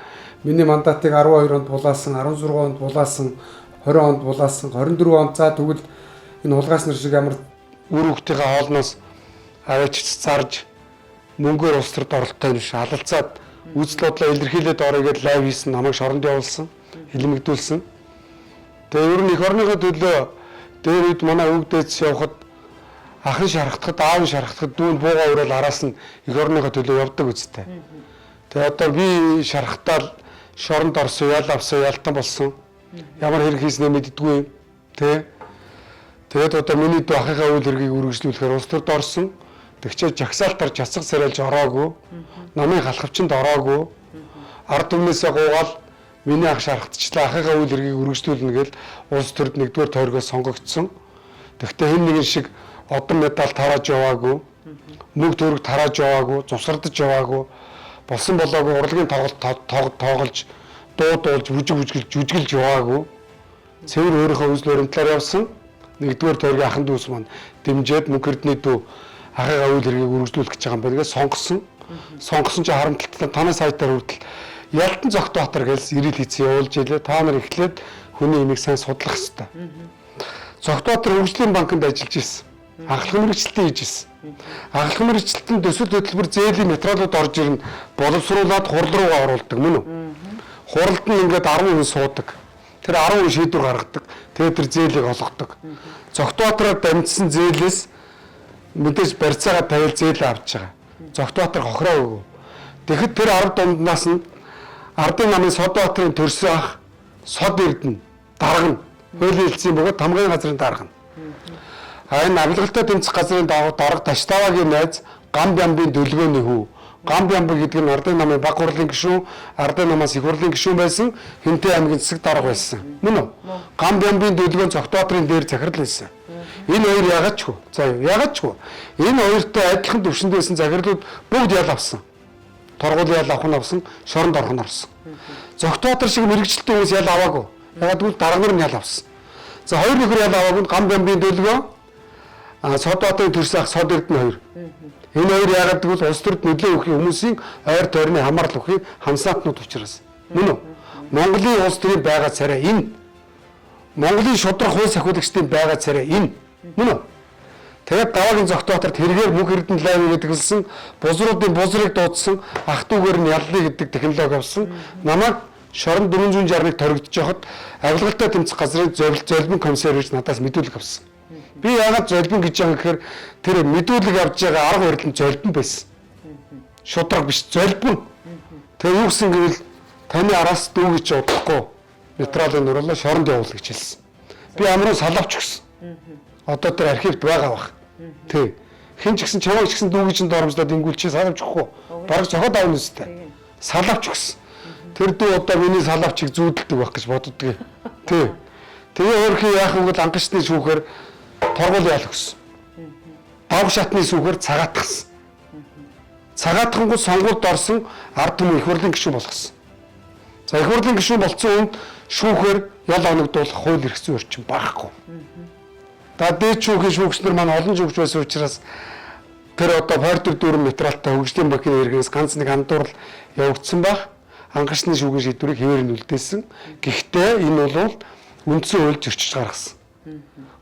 Миний мандатыг 12 онд булаасан, 16 онд булаасан, 20 онд булаасан, 24 онд за тэгвэл энэ хулгайч нар шиг ямар үр хүүхдийнхээ хоолноос аваач зарж мөнгөөр улс төрд оролттой биш алалцаад үзэл бодлоо илэрхийлээд орё гэж лайв хийсэн, намайг шоронд явуулсан, хэлмэгдүүлсэн. Тэгээ ер нь эх орныхоо төлөө дээр үед манай өвгдөөс явхад ахын шархтахад, аавын шархтахад дүүн буугаа өрөөл араас нь эх орныхоо төлөө явдаг үстэй. Тэгээ одоо би шархтаал шоронд орсон, ял авсан, ялтан болсон. Ямар хэрэг хийснээ мэддэггүй. Тэгээд одоо миний дүү ахыхаа үйл хэргийг үргэлжлүүлэхээр улс төрд орсон. Тэгчээ жагсаалтаар чацаг сарайлж ороогүй. Намын халахвчинд ороогүй. Ард түмнээсээ гуугаал миний ах шархтчлаа ахыхаа үйл хэргийг үргэлжлүүлнэ гэж улс төрд нэгдүгээр тойргоос сонгогдсон. Тэгтээ хэн нэгэн шиг одон медаль тарааж яваагүй. Мөнгө төгрөг тарааж яваагүй, цусгардаж яваагүй. Болсон болоогүй урлагийн тоглож дуудуулж жүжиглж яваагүй. Цэвэр өөрийнхөө үзэл баримтлаар явсан. Нэгдүгээр тойргийн ахын дүүс маань дэмжээд мөнх эрдэнэ дүү ахыгаа үйл хэргийг үргэлжлүүлэх гэж байгаа юм байна. Сонгосон. Сонгосон ч харамталтай танай сайтаар хүртэл Ялтан Зогтбаатар гэж ирэл хийцэн явуулж илээ. Та нар эхлээд хүний имийг сайн судлах хэрэгтэй. Зогтбаатар хөгжлийн банкнд ажиллаж ирсэн. Ахлах мэрэгчлэлтэй хийж ирсэн. Ахлах мэрэгчлэлтэн төсөл хөтөлбөр зээлийн материалууд орж ирнэ. Боловсруулаад хурал руугаа оруулдаг мөн үү? Хуралд нь ингээд 10 хүн суудаг. Тэр 10 хүн шийдвэр гаргадаг. Тэгээд тэр зээлийг олгодог. Зогтбаатараар дамжсан зээлээс мэдээж барьцаагаа тавил зээлээ авч байгаа. Зогтбаатар хохроо өгөө. Тэгэхэд тэр 10 дунднаас нь Ардын намын Содбаатарын төрсөн ах Сод Эрдэнэ дарга нь хуулийн хэлцсэн бөгөөд тамгын газрын дарга нь. Энэ авилгалтай тэмцэх газрын дарга Таштавагийн найз Гам Бямбын дөлгөөний хүү. Гам Бямб гэдэг нь Ардын намын баг хурлын гишүүн, Ардын намаас их хурлын гишүүн байсан, Хинтэй аймгийн засаг дарга байсан. Мөн үү? Гам Бямбын дөлгөөн Зогтбаатарын дээр захирал байсан. Энэ хоёр яагаад ч хөө? За яагаад ч хөө? Энэ хоёртой адилхан төвшөнд байсан захирлууд бүгд ял авсан. Торгуул ял авах нь авсан, шоронд орох нь авсан. Зогтбаатар шиг мэрэгчлэлтэй хүмүүс ял аваагүй. Ягаад гэвэл дарга нар нь ял авсан. За хоёр нөхөр ял аваагүй нь Гам Бямбын дөлгөө, Содбаатарын төрсөн ах Сод Эрдэнэ хоёр. Энэ хоёр яагаад гэвэл улс төрд нөлөө өгөх хүмүүсийн ойр тойрны хамаарал өгөх хамсаатнууд учраас. Мөн үү? Монголын улс төрийн байгаа царай энэ. Монголын шудрах хууль сахиулагчдын байгаа царай энэ. Мөн үү? Тэгээд Даваагийн Зогтбаатарт хэрэгээр мөнх эрдэнэ лайв гэдгэлсэн, бузруудын бузрыг дуудсан, ах дүүгээр нь яллаа гэдэг технологи авсан. Намайг шорон 461 торигдож явахад авилгалтай тэмцэх газрын золбин комиссар гэж надаас мэдүүлэг авсан. Би яагаад золбин гэж байгаа гэхээр тэр мэдүүлэг авж байгаа арга барил нь золбин байсан. Шудраг биш, золбин. Тэгээ юу гэсэн гэвэл таны араас дүү гэж удахгүй материалын нурлаа шоронд явуул гэж хэлсэн. Би амруу салавч өгсөн. Одоо тэр архивд байгаа бах. Тэг. Хэн ч гэсэн чамайг ч гэсэн дүү гэж доромжлоод ингүүлчих салавч өгөхгүй. Бараг цохоод авна үстэй. Салавч өгсөн. Тэр дүү одоо миний салавчийг зүүдэлдэг байх гэж боддгийг. Тэг. Тэгээ өөрхий яах вэ гэвэл ангачны шүүхээр торгуул ял өгсөн. Давг шатны шүүхээр цагаатгсан. Цагаатгангууд сонгуульд орсон ард түмэн их хурлын гишүүн болгосон. За их хурлын гишүүн болцсон хүнд шүүхээр ял оногдуулах хууль эрх зүйн орчин багхгүй. За дээд шүүхийн шүүгчнэр маань олон шүүгч байсан учраас тэр одоо фактор дүүрэн материалтай хөгжлийн банкны иргэнээс ганц нэг андуурал явагдсан баг. хангалтны шүүхийн шийдвэрийг хэвээр нь үлдээсэн. Гэхдээ энэ бол үндсэн хууль зөрчиж гаргасан.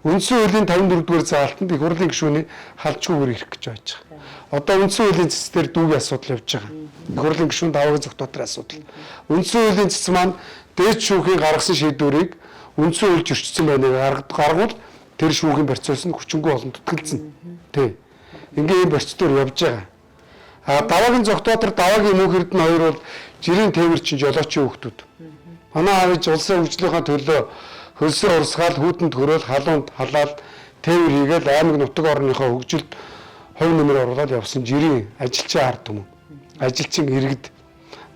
Үндсэн хуулийн 54-р заалтанд их хурлын гишүүний халдчгүйгээр ирэх гэж байж байгаа. Одоо үндсэн хуулийн цэц дээр дүүгийн асуудал явж байгаа. Их хурлын гишүүн даваагийн зохицуулалтын асуудал. Үндсэн хуулийн цэц маань дээд шүүхийн гаргасан шийдвэрийг үндсэн хууль зөрчсөн байныг гаргавал тэр шүүхийн процесс нь хүчингүй болон тутгалзна. Тий. Ингээ ийм процедур явж байгаа. Даваагийн зохицуулалтын даваагийн мөнх эрдэнэ хоёр бол жирийн тээвэрчин жолоочийн хүүхдүүд. Манай аав ээж улсын хөгжлийнхаа төлөө хөлсөө урсгаал хүүтэнд хөрөөл халуунд халаад тээвэр хийгээл аймаг нутаг орныхоо хөгжилд хувь нэмэр оруулаад явсан жирийн ажилчин ард түмэн. Ажилчин иргэд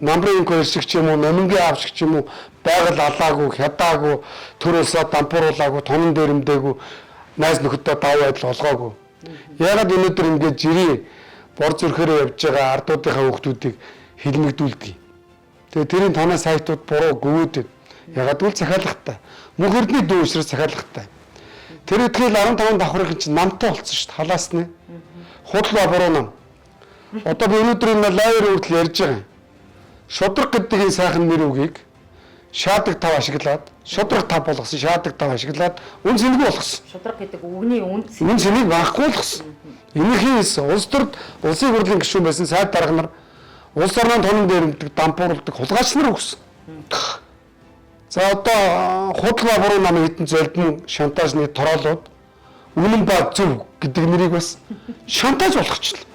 намрын инквайр шиг ч юм уу, номингийн аав шиг ч юм уу байгаль алаагүй, хядаагүй, төр улсаа дампууруулаагүй, тонон дээрэмдээгүй, найз нөхөдөө даваа байдал олгоогүй. Яагаад өнөөдөр ингээд жирийн бор зүрхээрээ явж байгаа ардуудынхаа хүүхдүүдийг хилмигдүүлдэг. Тэгээ тэрийн танаа сайтууд буруу гүвэдэд. Ягаад гэвэл захиалгатай. Мөнх эрдний дүү учраас захиалгатай. Тэр итгэл 15 давхрын чинь намтай болсон шүү дээ. Халаасны. Худлаа буруу нам. Одоо би өнөөдөр энэ лайвер хүртэл ярьж байгаа. Шудраг гэдэг энэ сайхан нэр үгийг шаадаг тав ашиглаад, шудраг тав болгосон, шаадаг тав ашиглаад үн цэнэгүй болгосон. Шудраг гэдэг үгний үн цэнийг байхгүй болгосон. Энэхийн улс төрд улсын хурлын гишүүн байсан сайд дарга нар улс орнын тонон дээрэмдэг, дампууруулдаг хулгайч нар өгсөн. За одоо худлаа буруу намын хэдэн золдон шантажны тороолууд үнэн ба зөв гэдэг нэрийг бас шантаж болгочихлоо.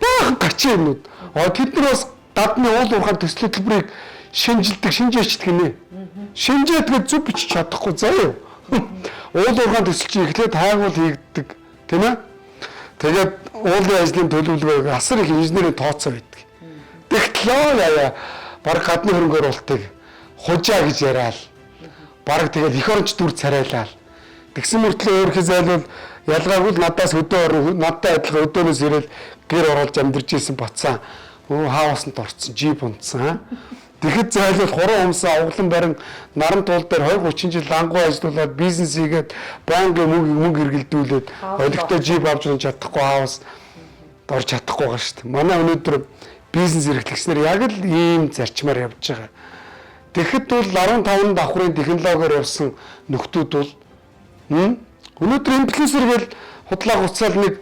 Баахан гачи юмнууд. Тэд нар бас гадны уул уурхай төслийн төлбөрийг шинжээчдэг гинэ. Шинжээдгээ зүг бичиж чадахгүй заяа. Уул уурхай төсөл чинь эхлээд хайгуул хийгддэг, тийм ээ? Тэгээд уулын ажлын төлөвлөгөөг асар их инженерийн тооцоо байдаг. Тэгтлээ яа баг гадны хөрөнгө оруулалтыг хужаа гэж яриад баг тэгээд эх оронч дүр царайлаа. Тэгсэн мөртлөө өөрхий зайлвал ялгаагүй л надаас надтай адилхан өдөөнөөс ирэл гэр оруулж амьдарч ирсэн бацаа. Хаусанд орцсон, жип унтсан. Тэгэхэд зайлвал 3 humсаа углан барин наран туул дээр 20-30 жил лангуу ажиллуулад бизнес хийгээд банкын мөнгө эргэлдүүлээд олигтой жип авч чадахгүй хаус орж чадахгүй байгаа шүү дээ. Манай өнөөдөр бизнес эрхлэгчнэр яг л ийм зарчмаар явж байгаа. Тэгэхэд бол 15 давхрын технологиор явсан нөхдүүд бол өнөөдөр инфлюенсер гэл худлаа гуцаал нэг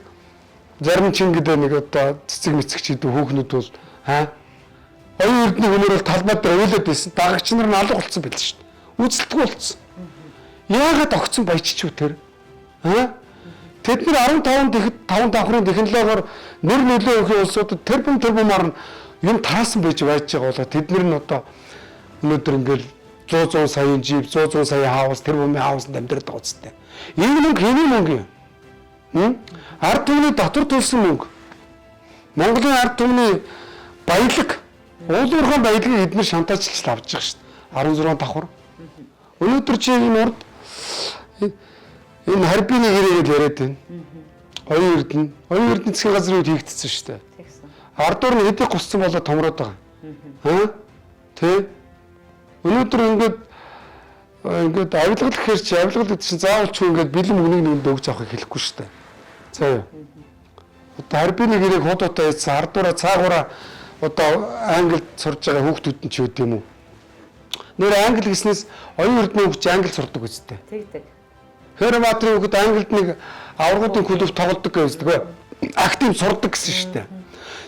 зарим чингэдэ нэг одоо цэцэг мэцэгчид хүүхнүүд бол оюун эрдний хүнээр бол талбай дээр уйлаад байсан. Дагагч нар нь алга болцсон байл шүү дээ. Үзэлтгүй болцсон. Яагаад огцсон баячч үү тэр? Тэд нар 5 давхрын технологиор нэр нөлөө өгөх улсуудад тэрбумаар юм таасан байж байгаа болоо тэд нар нь одоо өнөөдөр ингээл 100 саяын жип, 100 сая хаус, тэрбумын хаусанд амьдраад байгаа үстэй. Энэ мөнгө хэний мөнгө юм? Ард түмний дотор төлсөн мөнгө. Монголын ард түмний баялаг, уулуурхан баялагыг эдгээр шантажлж авч байгаа шүү дээ. 16 давхар. Өнөөдөр чи энэ урд энэ харбины хэрэг яриад байна. Оюун эрдэнэ засгийн газрын үед хийгдсэн шүү дээ. Ардуур нь хэдийг гусцсан болоо томроод байгаа. Тэ? Өнөөдөр ингээд авилгал гэхээр чи авилгал гэдэг чинь заавал ч ингээд бэлэн мөнгөний нэгэнд өгч авахыг хэлэхгүй шүү дээ. За юу. Одоо харбины хэрэг худуутай яйцсан ардуураа цаагаараа одоо англид сурж байгаа хүүхдүүд нь ч үт юм уу. Нэр англи гэснээс оюун эрдэнэ хүүхд англи сурдаг үстэй. Тэгдэг. Хэрватрын хүүхд англид нэг аврагуудын клуб тоглодог гэсэн үү? Актив сурдаг гэсэн шүү дээ.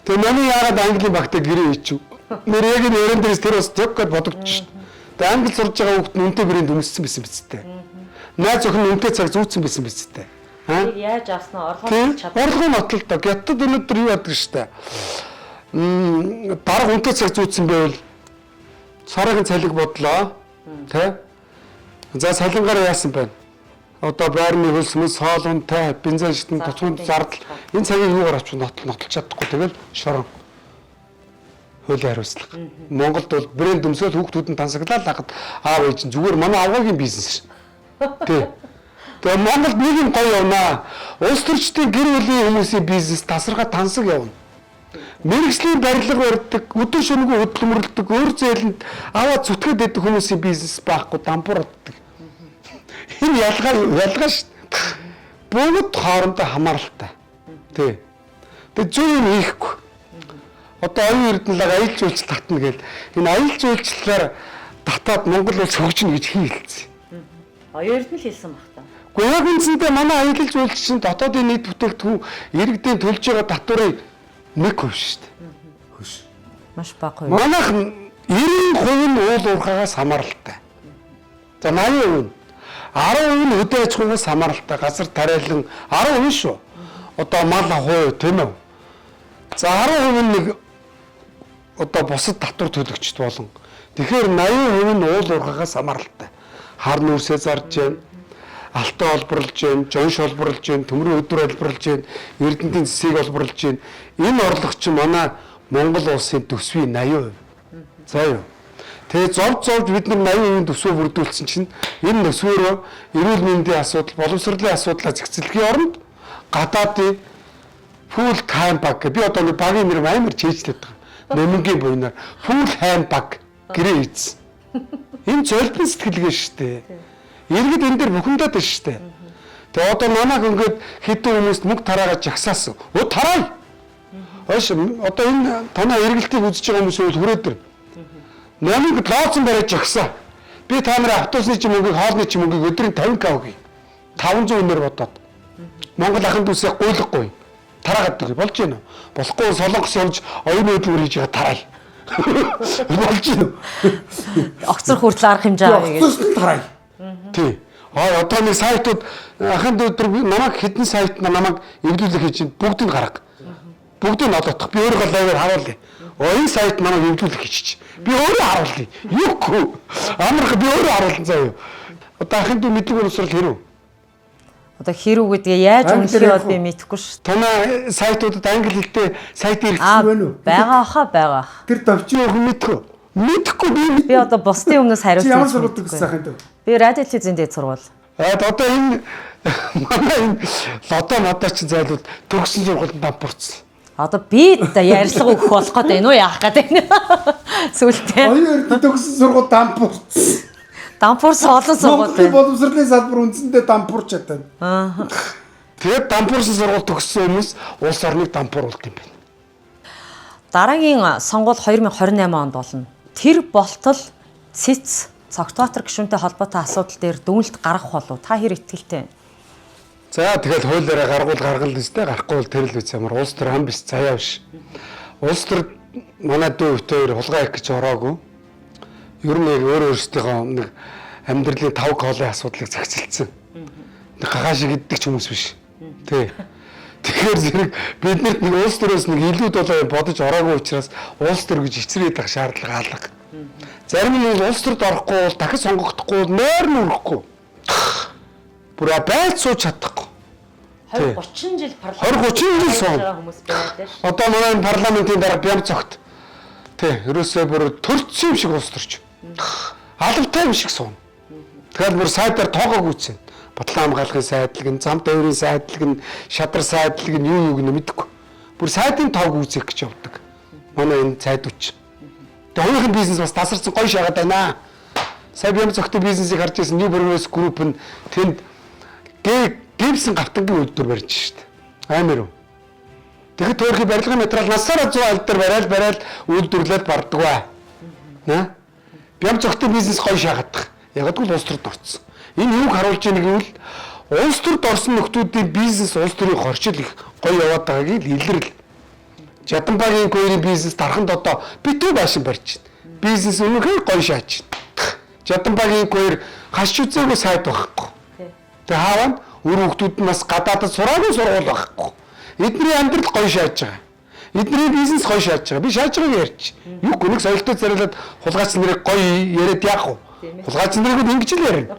Тэгээ манай яагаад английн багтаа гэрээ хийчихв? Нэр яг энэ өрөн дээрээс тэр бас зөв гэж бодогдчих шүү дээ. Тэгээ англи сурж байгаа хүүхд нь үнтэй бэрийн дүнссэн байсан биз дээ. Найз охин нь үнтэй цаг зүүцсэн байсан биз дээ. Тэг яаж авснаа орлогоо чадсан. Орлогын нотлол доо. Гятад өнөөдөр юу яадаг шүү дээ. Дарга үнтэй цаг зүүцсэн байвал сараагийн цалиг бодлоо. Тэ? За салингаараа яасан байна? Одоо байрны хөлс мэс хоол унтай бензин шитэн тутмын зардал энэ цагийг юугаар авч нотлож чадахгүй тэгэл шорон хуулийн хариуцлага. Монголд бол брэнд өмсөөл хүүхдүүд нь тансаглаад хахад аав ээж нь зүгээр манай аваагийн бизнес ш. Тий. Тэгээ Монголд нэг юм гоё явнаа. Улс төрчдийн гэр бүлийн хүмүүсийн бизнес тасархаа тансаг явна. Мэргэжлийн барилга барьдаг, өдөр шөнөгүй хөдөлмөрлөдөг, өөр зээлэнд аваад зүтгээд идэх хүмүүсийн бизнес байхгүй дампуурдаг. Энэ ялгаа шүү. Бүгд хоорондоо хамааралтай. Тий. Тэгээ зөв юм хийхгүй. Одоо оюун эрдэнэлэг аялал жуулчлал татна гэл энэ аялал жуулчлалаар татаад Монгол улс хөгжинө гэж хэлсэн. Оюун эрдэнэл хэлсэн баг та. Гэхдээ яг үндсэндээ манай аялал жуулчлалын дотоодын нийт бүтээгдэхүүн иргэдийн төлж байгаа татварын 1% шүү дээ. Хөш. Маш бага хувь. Манайх 90% нь уул уурхаагаас хамааралтай. За 80%. 10% нь хөдөө аж ахуйгаас хамааралтай. Газар тариалан 10% шүү. Одоо мал хуу тийм үү? За 10% нь нэг одоо бусад татвар төлөгчд болон. Тэгэхээр 80% нь уул уурхаагаас хамааралтай. Хар нүүрсээ зарж байна. Алтан олборлж байна, жонш олборлж байна, төмрийн өдөр олборлж байна, эрдэнтийн цэсийг олборлж байна. Энэ орлого чинь манай Монгол улсын төсвийн 80%. За юу. Тэгээ зовж бид нар 80% төсвөө бүрдүүлсэн чинь энэ төсвөөрөө эрүүл мэндийн асуудал, боловсролын асуудлаа зэгцэлхийн оронд гадаадын full time баг би одоо нэг багийн нэр амар чийжлээд байгаа. Нэмэнгийн буйнаар full time баг гэрээ ийдсэн. Энэ золбин сэтгэлгээ шүү дээ. Иргэд энэ дээр бухимдаад байна шүү дээ. Тэгээ одоо манайх ингээд хэдэн хүмүүст мөнгө тараагаад жагсаасан. Өө тараая. Хөөш одоо энэ танаа эргэлтийг үзэж байгаа хүмүүс бол хүрээд дэр. Намайг лооцсон бариад жагсаа. Би та нарын автобусны чи мөнгийг хоолны чи мөнгийг өдрийн 50к өгье. 500 өнөр бодоод. Монгол ахын дүүсээ гуйлахгүй. Тараагаад dig болж гинэ. Болохгүй солонгос явж оюун хөдөлгөөр хийж байгаа тараая. Болж гинэ. Огцор хүртэл арга хэмжээ авъя гэж. Огцор тараая. Тий. Одоо нэг сайтууд ахын өдөр намайг хэдэн сайт намайг эвлүүлэх хийж бүгдийг гарга. Бүгдийг одоодох. Би өөрөө лайваар харуулъя. Энэ сайт намайг эвлүүлэх хийж. Би өөрөө харуулъя. Юугүй. Амарх би өөрөө харуулсан заа юу. Одоо ахын дүү мэдлэг боловсрол хэрв. Одоо хэрв гэдгээ яаж үнэлэх бол би мэдэхгүй шүү. Танаа сайтуудад англи хэлтэй сайт хэрэгсэн байна уу? Байгаа хаа байгаа. Тэр давчин өхөн мэдхүү. Мэдхгүй би одоо бусдын өмнөөс хариулсан. Ямар сургууль төгссөн ахын дүү? Би радио телевизийн дээд сургууль. Одоо энэ манай энэ лодоо модоо чи зайлууд төгссөн сургуульд дампуурсан. Одоо би ярилцлага өгөх болох гэдэг нь үү яах гэдэг нь. Сүлтээ. Оюун эрдэнэ төгссөн сургууль дампуурсан. Дампуурсан олон сургууль. Монголын боловсролын салбар үндсэндээ дампуурч чадсан. Аа. Тэгээд дампуурсан сургууль төгссөн хүмүүс улс орныг дампууруулт юм байна. Дараагийн сонгуул 2028 онд болно. Тэр болтол ЦЭЦ цогтгоотор гишүүнтэй холбоотой асуудал дээр дүгнэлт гаргах болов. Та хэр итгэлтэй вэ? За тэгэл хуулиараа гаргал нэстэй гарахгүй бол тэр л үс ямар улс төр хам биш цаяа биш. Улс төр манай дүү өвтөөр хулгай их гэж ороогүй. Ер нь өөр өөрсдийнхөө нэг амьдралын 5 колын асуудлыг зохицолцсон. Нэг гагашиг иддэг ч хүмүүс биш. Тий. Тэгэхээр зэрэг биднэрт нэг улс төрөөс нэг илүү долоо бодож ороогүй учраас улс төр гэж эцрээд байх шаардлага алга. Зарим нь улс төрд орохгүй бол дахиж сонгогдохгүй нойр нүрэхгүй. Бүр байц сууж чадахгүй. 20-30 жил 20-30 жил суун. Хүмүүс байдаг ш. Одоо манай парламентын дараа бям цогт. Тий, ерөөсөө бүр төрцсөн юм шиг улс төрч. Алавтай юм шиг суун. Тэгэхээр бүр сайдаар тоогоо гүйцэн. Батлан хамгаалахын сайдлаг нь, зам дайрын сайдлаг нь, шадар сайдлаг нь юу юуг нь мэдэхгүй. Бүр сайдын тоог үүсгэх гэж явдаг. Манай энэ цайдууч. Тэгээ өөрийнх нь бизнес бас тасарсан гоё шагаад байна. Сая бям цогтын бизнесийг харж байсан New Progress Group нь тэнд гипсэн гавтангийн үйлдвэр барьж штт. Амар уу. Тэгэхэд төөрхий барилгын материал насаараа 100 аль дээр барайл үйлдвэрлээд барддаг бай. Нэ? Бям цогтын бизнес гоё шахагдах. Ягдгүй улс төрд орцсон. Энэ юуг харуулж байгааг нь гэвэл улс төрд орсон нөхдүүдийн бизнес улс төрийн хорчил их гоё яваад байгааг л илэрл. Жаданбагийн гойрын бизнес дарханд одоо битүү байшин барьж байна. Бизнес үнэхээр гоё шааж байна. Жаданбагийн гойр хашч үзээгүй сайд байхгүй. Тэгээ хааваа өөр хүмүүсд нь бас гадаадд сураагүй сургууль байхгүй. Эдний амьдрал гоё шааж байгаа. Эдний бизнес гоё шааж байгаа. Би шааж байгааг ярьж. Юу гүнэг соёлтой царайлаад хулгайч нарыг гоё яриад яах вэ? Хулгайч нарыг ингэж л ярина.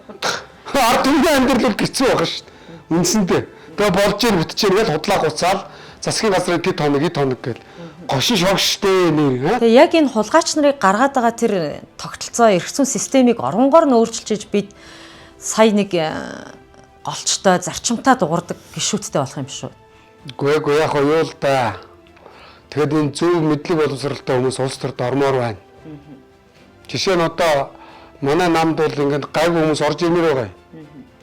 Ард түмний амьдрал бол хэцүү байгаа шүү дээ. Үндсэндээ. Тэгээ болж ийн бүтчихээр гэл худлаа гуцаал засгийн газрын тэд хоног гэл гошин шогштэй нэр. Тэгээ яг энэ хулгайч нарыг гаргаад байгаа тэр тогтолцоо эргэцүүн системийг оронгоор нь өөрчилж бид сая нэг голчтой зарчимтай дуурдаг гишүүдтэй болох юм шүү. Үгүй яг юу л да. Тэгэд энэ зөв мэдлэг боловсралтай хүмүүс улс төрд ормоор байна. Жишээ нь одоо манай намд бол ингээд гайгүй хүмүүс орж ирмээр байгаа юм.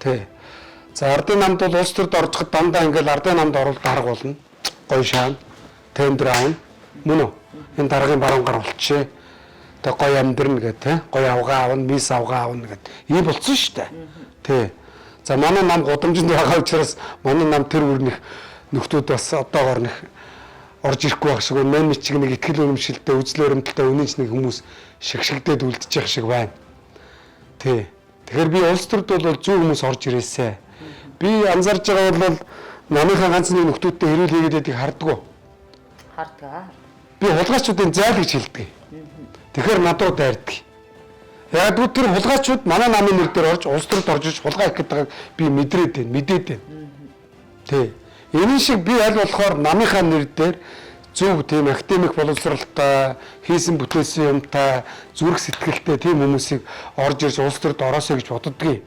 Тий. За ардын намд бол улс төрд оржоход дандаа ингээд ардын намд орвол дарга болно. Гоё шаан, тендер аавна. Мөн үү? Энэ дараагийн баруун гар болчихъя. Тэгээ гоё амьдрна гэх те. Гоё авгаа авна, мис авгаа авна гэд. Ийм болцсон шүү дээ. Тий. За манай нам гудамжинд байгаа учраас манай нам тэр үрнэх нөхдүүд бас одоогоор нэг орж ирэхгүй байх шиг байна. Мен чиг нэг ихтгэл үнэмшилтэй, үзэл баримталтай үнэнч нэг хүмүүс шигшигдээд үлдчих шиг байна. Тий. Тэгэхээр би улс төрд бол зөв хүмүүс орж ирээсэ. Би анзарж байгаа бол намынхаа ганц нэг нөхдүүдтэй хэрүүл хийгээд байдгийг харддаг. Хардгаа. Би хулгайчдын зайл гэж хэлдэг. Тэгэхээр надад дайрдаг. Яг л тэр хулгайчуд манай намын нэр дээр орж улс төрд орж иж хулгай их гэдэг би мэдээд байна. Тий. Энэ шиг би аль болохоор намынхаа нэр дээр зөв тийм академик боловсралтай, хийсэн бүтээсэн юмтай, зүрх сэтгэлтэй тийм хүмүүсийг орж ирж улс төрд ороосоо гэж боддгийг.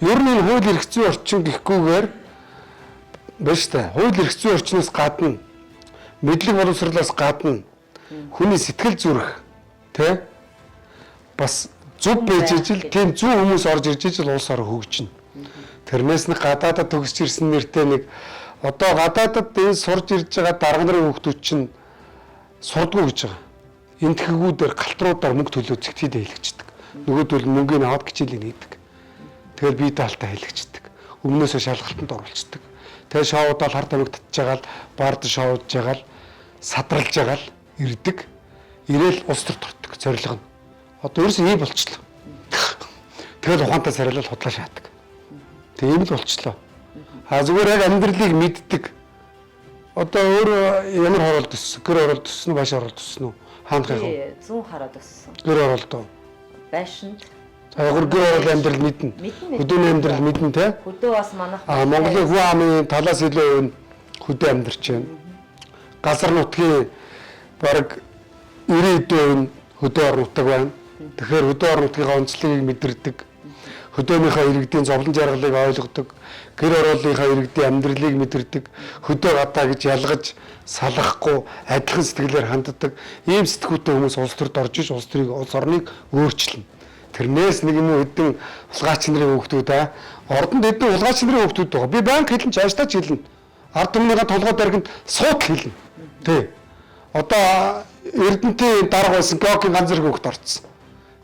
Ер нь энэ хууль эрх зүйн орчин гэхгүйгээр биш та. Хууль эрх зүйн орчноос гадна мэдлэг боловсролоос гадна хүний сэтгэл зүрх тий бас зөв байж ижил тийм зөв хүмүүс орж ирж ижил улс орон хөгжинэ. Тэрнээс нэг гадаадад төгсч ирсэн нэртэй нэг одоо гадаадад энэ сурж ирж байгаа дарга нарын хүүхдүүд чинь сурдгуу гэж байгаа. Энд тхэгүүдээр галтруудаар мөнгө төлөө зэгтийдээ хэлэгчдэг. Нөгөөдөл мөнгөний аваад гिचэлийг нээдэг. Тэгэхээр бие даалтаа хэлэгчдэг. Өмнөөсөө шалгалтанд оруулцдаг. Тэгээ шоудаад хар тамиг татж байгаа л баард шоудж байгаа л садралж байгаа л ирдэг. Ирээл улс төр тортдог зорилго нь. Одоо ерөөсөө ийм болчихлоо. Тэгэл ухаантай царайлал худлаа шаадаг. Тэгээ ийм л болчихлоо. Зүгээр яг амьдралыг мэддэг. Одоо өөр ямар хороолт өссөн? Гэр хороолт өссөн үү, баш хороолт өссөн үү? Хаана гэх юм? Зүүн хараад өссөн. Гэр хороолт уу? Байшинд. Гэр хороолт амьдрал мэднэ. Хөдөөний амьдрал мэднэ те? Хөдөө бас манайх Монголын хүн амын талаас илүү хөдөө амьдарч байна. Газар нутгийн бараг 90% хөдөө орон нутаг байна. Тэгэхээр хөдөө орон нутгийн онцлогийг мэдэрдэг. Хөдөөнийхөө иргэдийн зовлон жаргалыг ойлгодог. Гэр ороолынхаа иргэдийн амьдралыг мэдэрдэг. Хөдөө гадаа гэж ялгаж салахгүй адилхан сэтгэлээр ханддаг. Ийм сэтгүүтэй хүмүүс улс төрд орж иж улс орныг өөрчилнө. Тэрнээс нэг юм хэдэн улгаач нарын хүүхдүүд ордонд хэдэн улгаач нарын хүүхдүүд байгаа. Би банк хэлэн цаашдаач хэлнэ. Ард түмнийхээ толгой дарганд сууд хэлнэ. Тэ. Одоо Эрдэнэтийн дарга байсан Георгийн ганц зэрэг хүүхд орцсон.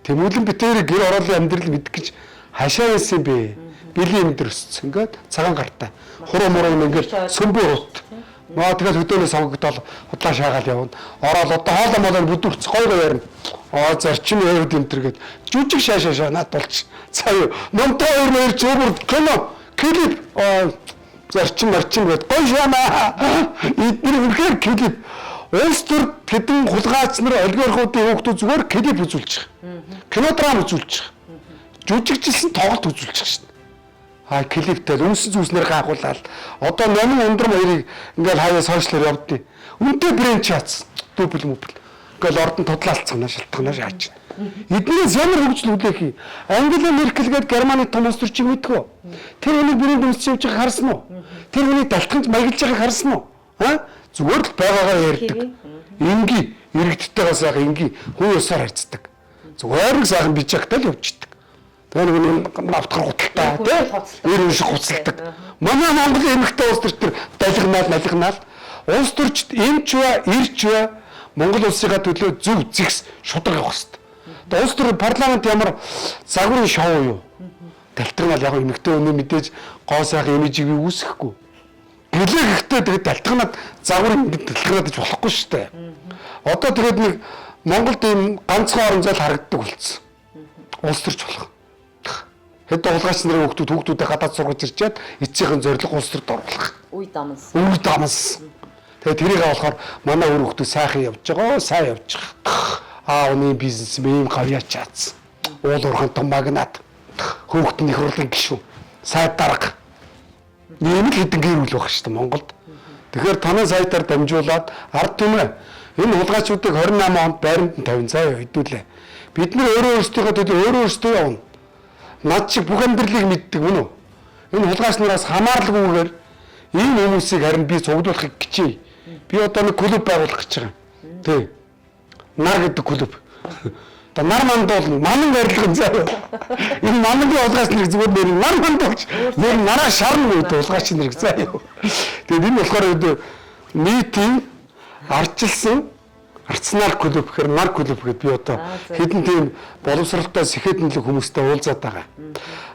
Тэмүүлэн битээр гэр ороолын амьдрал мэдэх гэж хашаа байсан бэ. Билийн өдөр өссөн. Ингээд цагаан гартай. Хуруу муруу ингээд сөмбөө урт. Маа тэгэл хөдөөнөөс сонгогдоод худлаа шаагаал явна. Ороод одоо хоолой молоор бүдүүрч гоё ярина. Зарчим явд энтергээд жүжиг шаашаа наад болж. Цаа номтой өөр зөөр кино клип зарчим гэд гоё шаана. Эдгээр үнэхээр клип. Улс төр хэдэн хулгайч нар олигархуудын хүүхдүүд зүгээр клип үзүүлж байгаа. Кино драм үзүүлж байгаа. Жүжигчилсэн тоглолт үзүүлж байгаа шин. Клиптэй үнсэн зүйлснэр гайхуулаад одоо номын ундрам хоёрыг ингээл хаяа сошиалэр явдیں۔ Үнтэй брэнд чац дүүбэл мүбэл. Ингээл ордон тодлаалцгана шалтгаанаа шааж. Эднээс ямар хөгжил үлээх юм? Ангела Меркель гээд Германы том улс төрчийг мэдгөө. Тэр хүний брэнд үнсэж явж байгааг харсан уу? Тэр хүний далханд маягилж байгааг харсан уу? Зүгээр л байгаагаа ярьдаг. Инги иргэдтэйгээс яг инги хүн ёсоор харьцдаг. Зүгээр нэг сайхан бижагтай л явждаг. Тэгээ нэг навтгар гуталтай тийм ер нь шиг гуцалдаг. Манай Монголын эмэгтэй улс төр далигнаал улс төрчд эмч ба ирч ба Монгол улсынхаа төлөө зөв зэгс шудраг явах хэрэгтэй. Тэгээ улс төр парламент ямар загварын шоу юу? Талтганаал яг эмэгтэй өнөө мэдээж гоо сайхан имижийг үүсгэхгүй. Гэлээ гэхдээ тэгээд талтганаад загвар ингэж талтганаад гэж болохгүй шүү дээ. Одоо тэгээд нэг Монголд ийм ганцхан орон зай харагддаг болсон. Улс төрч болох. Хэдэн улгаач нарын хүүхдүүдээ гадаад сургаж ирчээд эцсийн зорилго улс төрд оруулах. Үе дамс. Тэгээд тэрийг болохоор манай өөр хүүхдүүд сайхан явж байгаа, сайн явж байгаа. Оны бизнес ийм гавьяа чац. Уул уурхайн том магнат. Хүүхд нь их хурлын гишүүн. Сайд дарга. Ийм л хэдэн гэр бүл байх шүү дээ Монголд. Тэгэхээр танай сайтаар дамжуулаад ард түмээ энэ хулгайчуудыг 28 онд байранд нь 50 заяа хэдүүлээ. Бид нар өөрсдийнхөө төлөө өөрсдөө явна. Над шиг бүх амьдралыг мэддэг мөн үү? Энэ хулгайч нараас хамааралгүйгээр ийм хүмүүсийг харин би цуглуулахыг хичээе. Би одоо нэг клуб байгуулах гэж байгаа. Тий. Нар гэдэг клуб. Одоо нар манд бол манан барилгын заяа. Энэ манангийн хулгайч нарыг зүгээр нэр нар манд болж нэр нараа шарна гэдэг хулгайч нарыг заяа. Тэгээд энэ болохоор нийтийн арчилсан Арсенал клуб гэхээр нар клуб гэдээ би одоо хэдэн тийм боловсралтай сэхэдэнлэг хүмүүстэй уулзаад байгаа.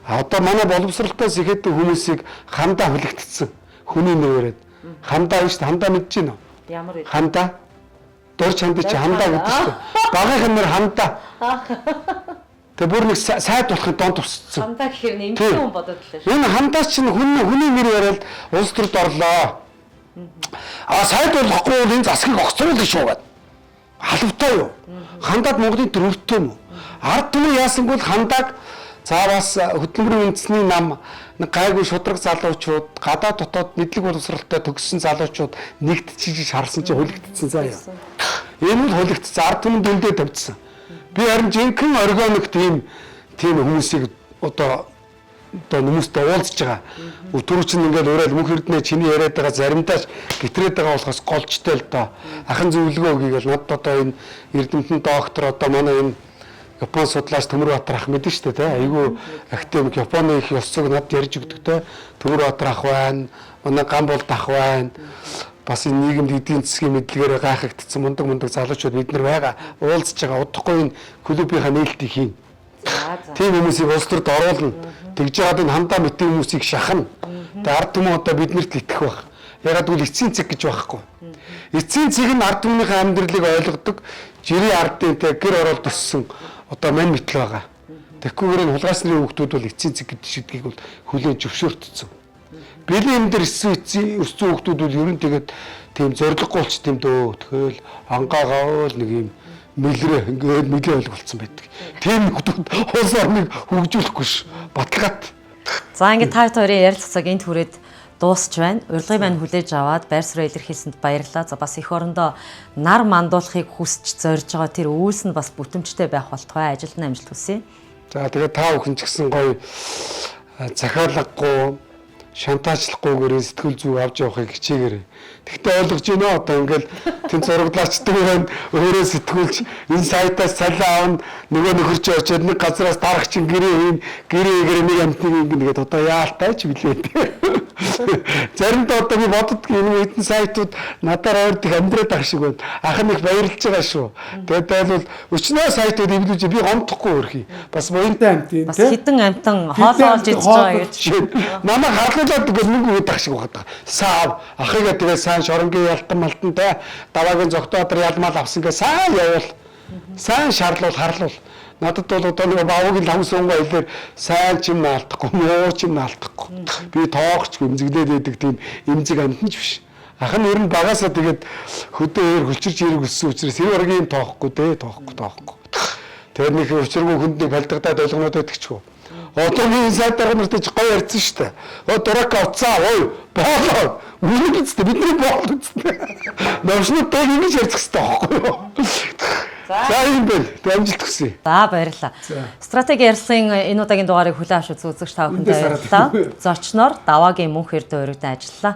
Одоо манай боловсралтай сэхэдэн хүмүүсийг хандаа хүлэгдсэн. Хүний нэрээр хандаа биш хандаа мэдэж байна уу? Ямар вэ? Хандаа дурч хандаа чи хандаа гэдэг шүү дээ. Багийнхан нэр хандаа. Тэгээ бүр нэг сайд болохын донд тусцсан. Хандаа гэхээр нэмсэн хүн бодоод лээ шүү. Энэ хандаа чинь хүний нэр яриад улс төрд орлоо. Сайд болохгүй бол энэ засгийг огцруулах шүү гэдэг. Халавтай юу? Хандаад Монголын төрөвтэй юм уу? Ард түмэн яасангүй л хандааг цааваас хөдөлмөрийн үндэсний нам гайгүй шудраг залуучууд гадаад дотоод мэдлэг боловсралтай төгссөн залуучууд нэгдчихэж харсан чинь хулигдсан заяа. Энэ нь хулигдсан ард түмэн дүндээ тавьчихсан. Би харин жинхэнэ органик тийм хүмүүсийг одоо хүмүүстэй уулзж байгаа. Түрүү чинь ингээд уурал мөнх эрдэнэ чиний яриад байгаа заримдаа гэтрээд байгаа болохоос голчтой л доо. Ахын зөвлөгөө өгье гэж надад одоо энэ эрдэмтэн доктор одоо манай энэ Япон судлаач Төмөрбаатар ах мэдэн штэ тий. Айгүй академик Японы их ёс зүйг надад ярьж өгдөг тий. Төмөрбаатар ах байна. Манай Гамболд ах байна. Бас энэ нийгэмд эдийн засгийн мэдлэгээр гайхагдсан мундаг залуучууд бид нар байгаа. Уулзж байгаа. Удахгүй энэ клубийнхаа нээлтийг хийн. Тийм хүмүүсийг улс төрд оруулна. Тэгж яагаад энэ хандаа мэтийн хүмүүсийг шахна. Тэгээ ард түмэн одоо биднэрт итгэх байх. Ягаад гэвэл эцсийн цэг гэж байхгүй. Эцсийн цэг нь ард түмнийхээ амьдралыг ойлгодог. Жирийн ардын тэг гэр оролт өссөн одоо мань мэтл байгаа. Тэгэхгүйгээр нь хулгайсны хүүхдүүд бол эцсийн цэг гэдэг шийдгийг бол хүлээн зөвшөөртсөн. Бэлэн юм дээр өссөн хүүхдүүд бол ер нь тэгээд тийм зориггүй болч тийм дөө. Тэгэл ангаагаа л нэг юм мэлрээ ингээд мэлээ ойлголцсон байдаг. Тийм хүмүүс улс орныг хөгжүүлэхгүй ш. Баталгаат. За ингээд та хоёрын ярилцлагыг энд хүрээд дуусч байна. Урилгыг маань хүлээж аваад байр суурь илэрхийлсэнд баярлалаа. За бас эх орондоо нар мандуулахыг хүсч зорж байгаа тэр үйлс нь бас бүтэмжтэй байх болтугай. Ажилд нь амжилт хүсье. За тэгээд та бүхэн ч гэсэн гоё захиалаггүй шантаачлахгүйгээр сэтгэл зүй авч явахыг хичээгээрэй. Тэгтээ ойлгож байна одоо ингээл тэнд зурагдлаачдаг байна өөрөө сэтгүүлч энэ сайтаас цалин аавн нөгөө нөхөрч очиод нэг газараас дарах чинь гэрээ нэг амтныг ингээд одоо яалтайч билээ. Заримдаа одоо би боддог энэ хэдэн сайтууд надаар ойрдох амьдраад ах шиг байна. Ах нь их баярлж байгаа шүү. Тэгээд байлбал өчнөө сайтууд эвлүүлж би гомдохгүй өрхий. Бас буянтай амт юм бас хідэн амтан хоолоолж идэж байгаа гэж. Намайг харлуулаад гэл нэг үед ах шиг байна. Саав ахыгаа тэгээ сайн шоронгийн ялтан малтантай даваагийн зогтоодор ялмал авсан гэ сайн явуул. Сайн шаарлуул харлуул. Надад бол одоо нэг баавгийн ламсуунгаа хэлээр сайн ч юм наалдахгүй, муу ч юм наалдахгүй. Би тоогч өмзөглээд байдаг тийм эмзэг амтан ч биш. Ах нь ер нь багасаа тэгээд хөдөө хөлчирч ирэх өссөн учраас тэр оргийн тоохгүй дээ, тоохгүй. Тэгээд нэг өчргөө хүнднийг балдагдаад ойлгоноод байдаг ч гоо. Одоо би энэ сайтаар нартай гоё ярьсан шүү дээ. Дурак авцаа, ой, боолоо. Үнэн үстэй бидний боол үстэй. Навшнуудтай ингэж ярьчих хэрэгтэй байхгүй юу? За юм байна. Амжилт хүсье. За баярлалаа. Стратеги ярилцлагын энэ удаагийн дугаарыг хүлээн авч үзэгч та бүхэнд баярлалаа. Зочноор Даваагийн мөнх эрдэнэ өргөдөн ажиллалаа.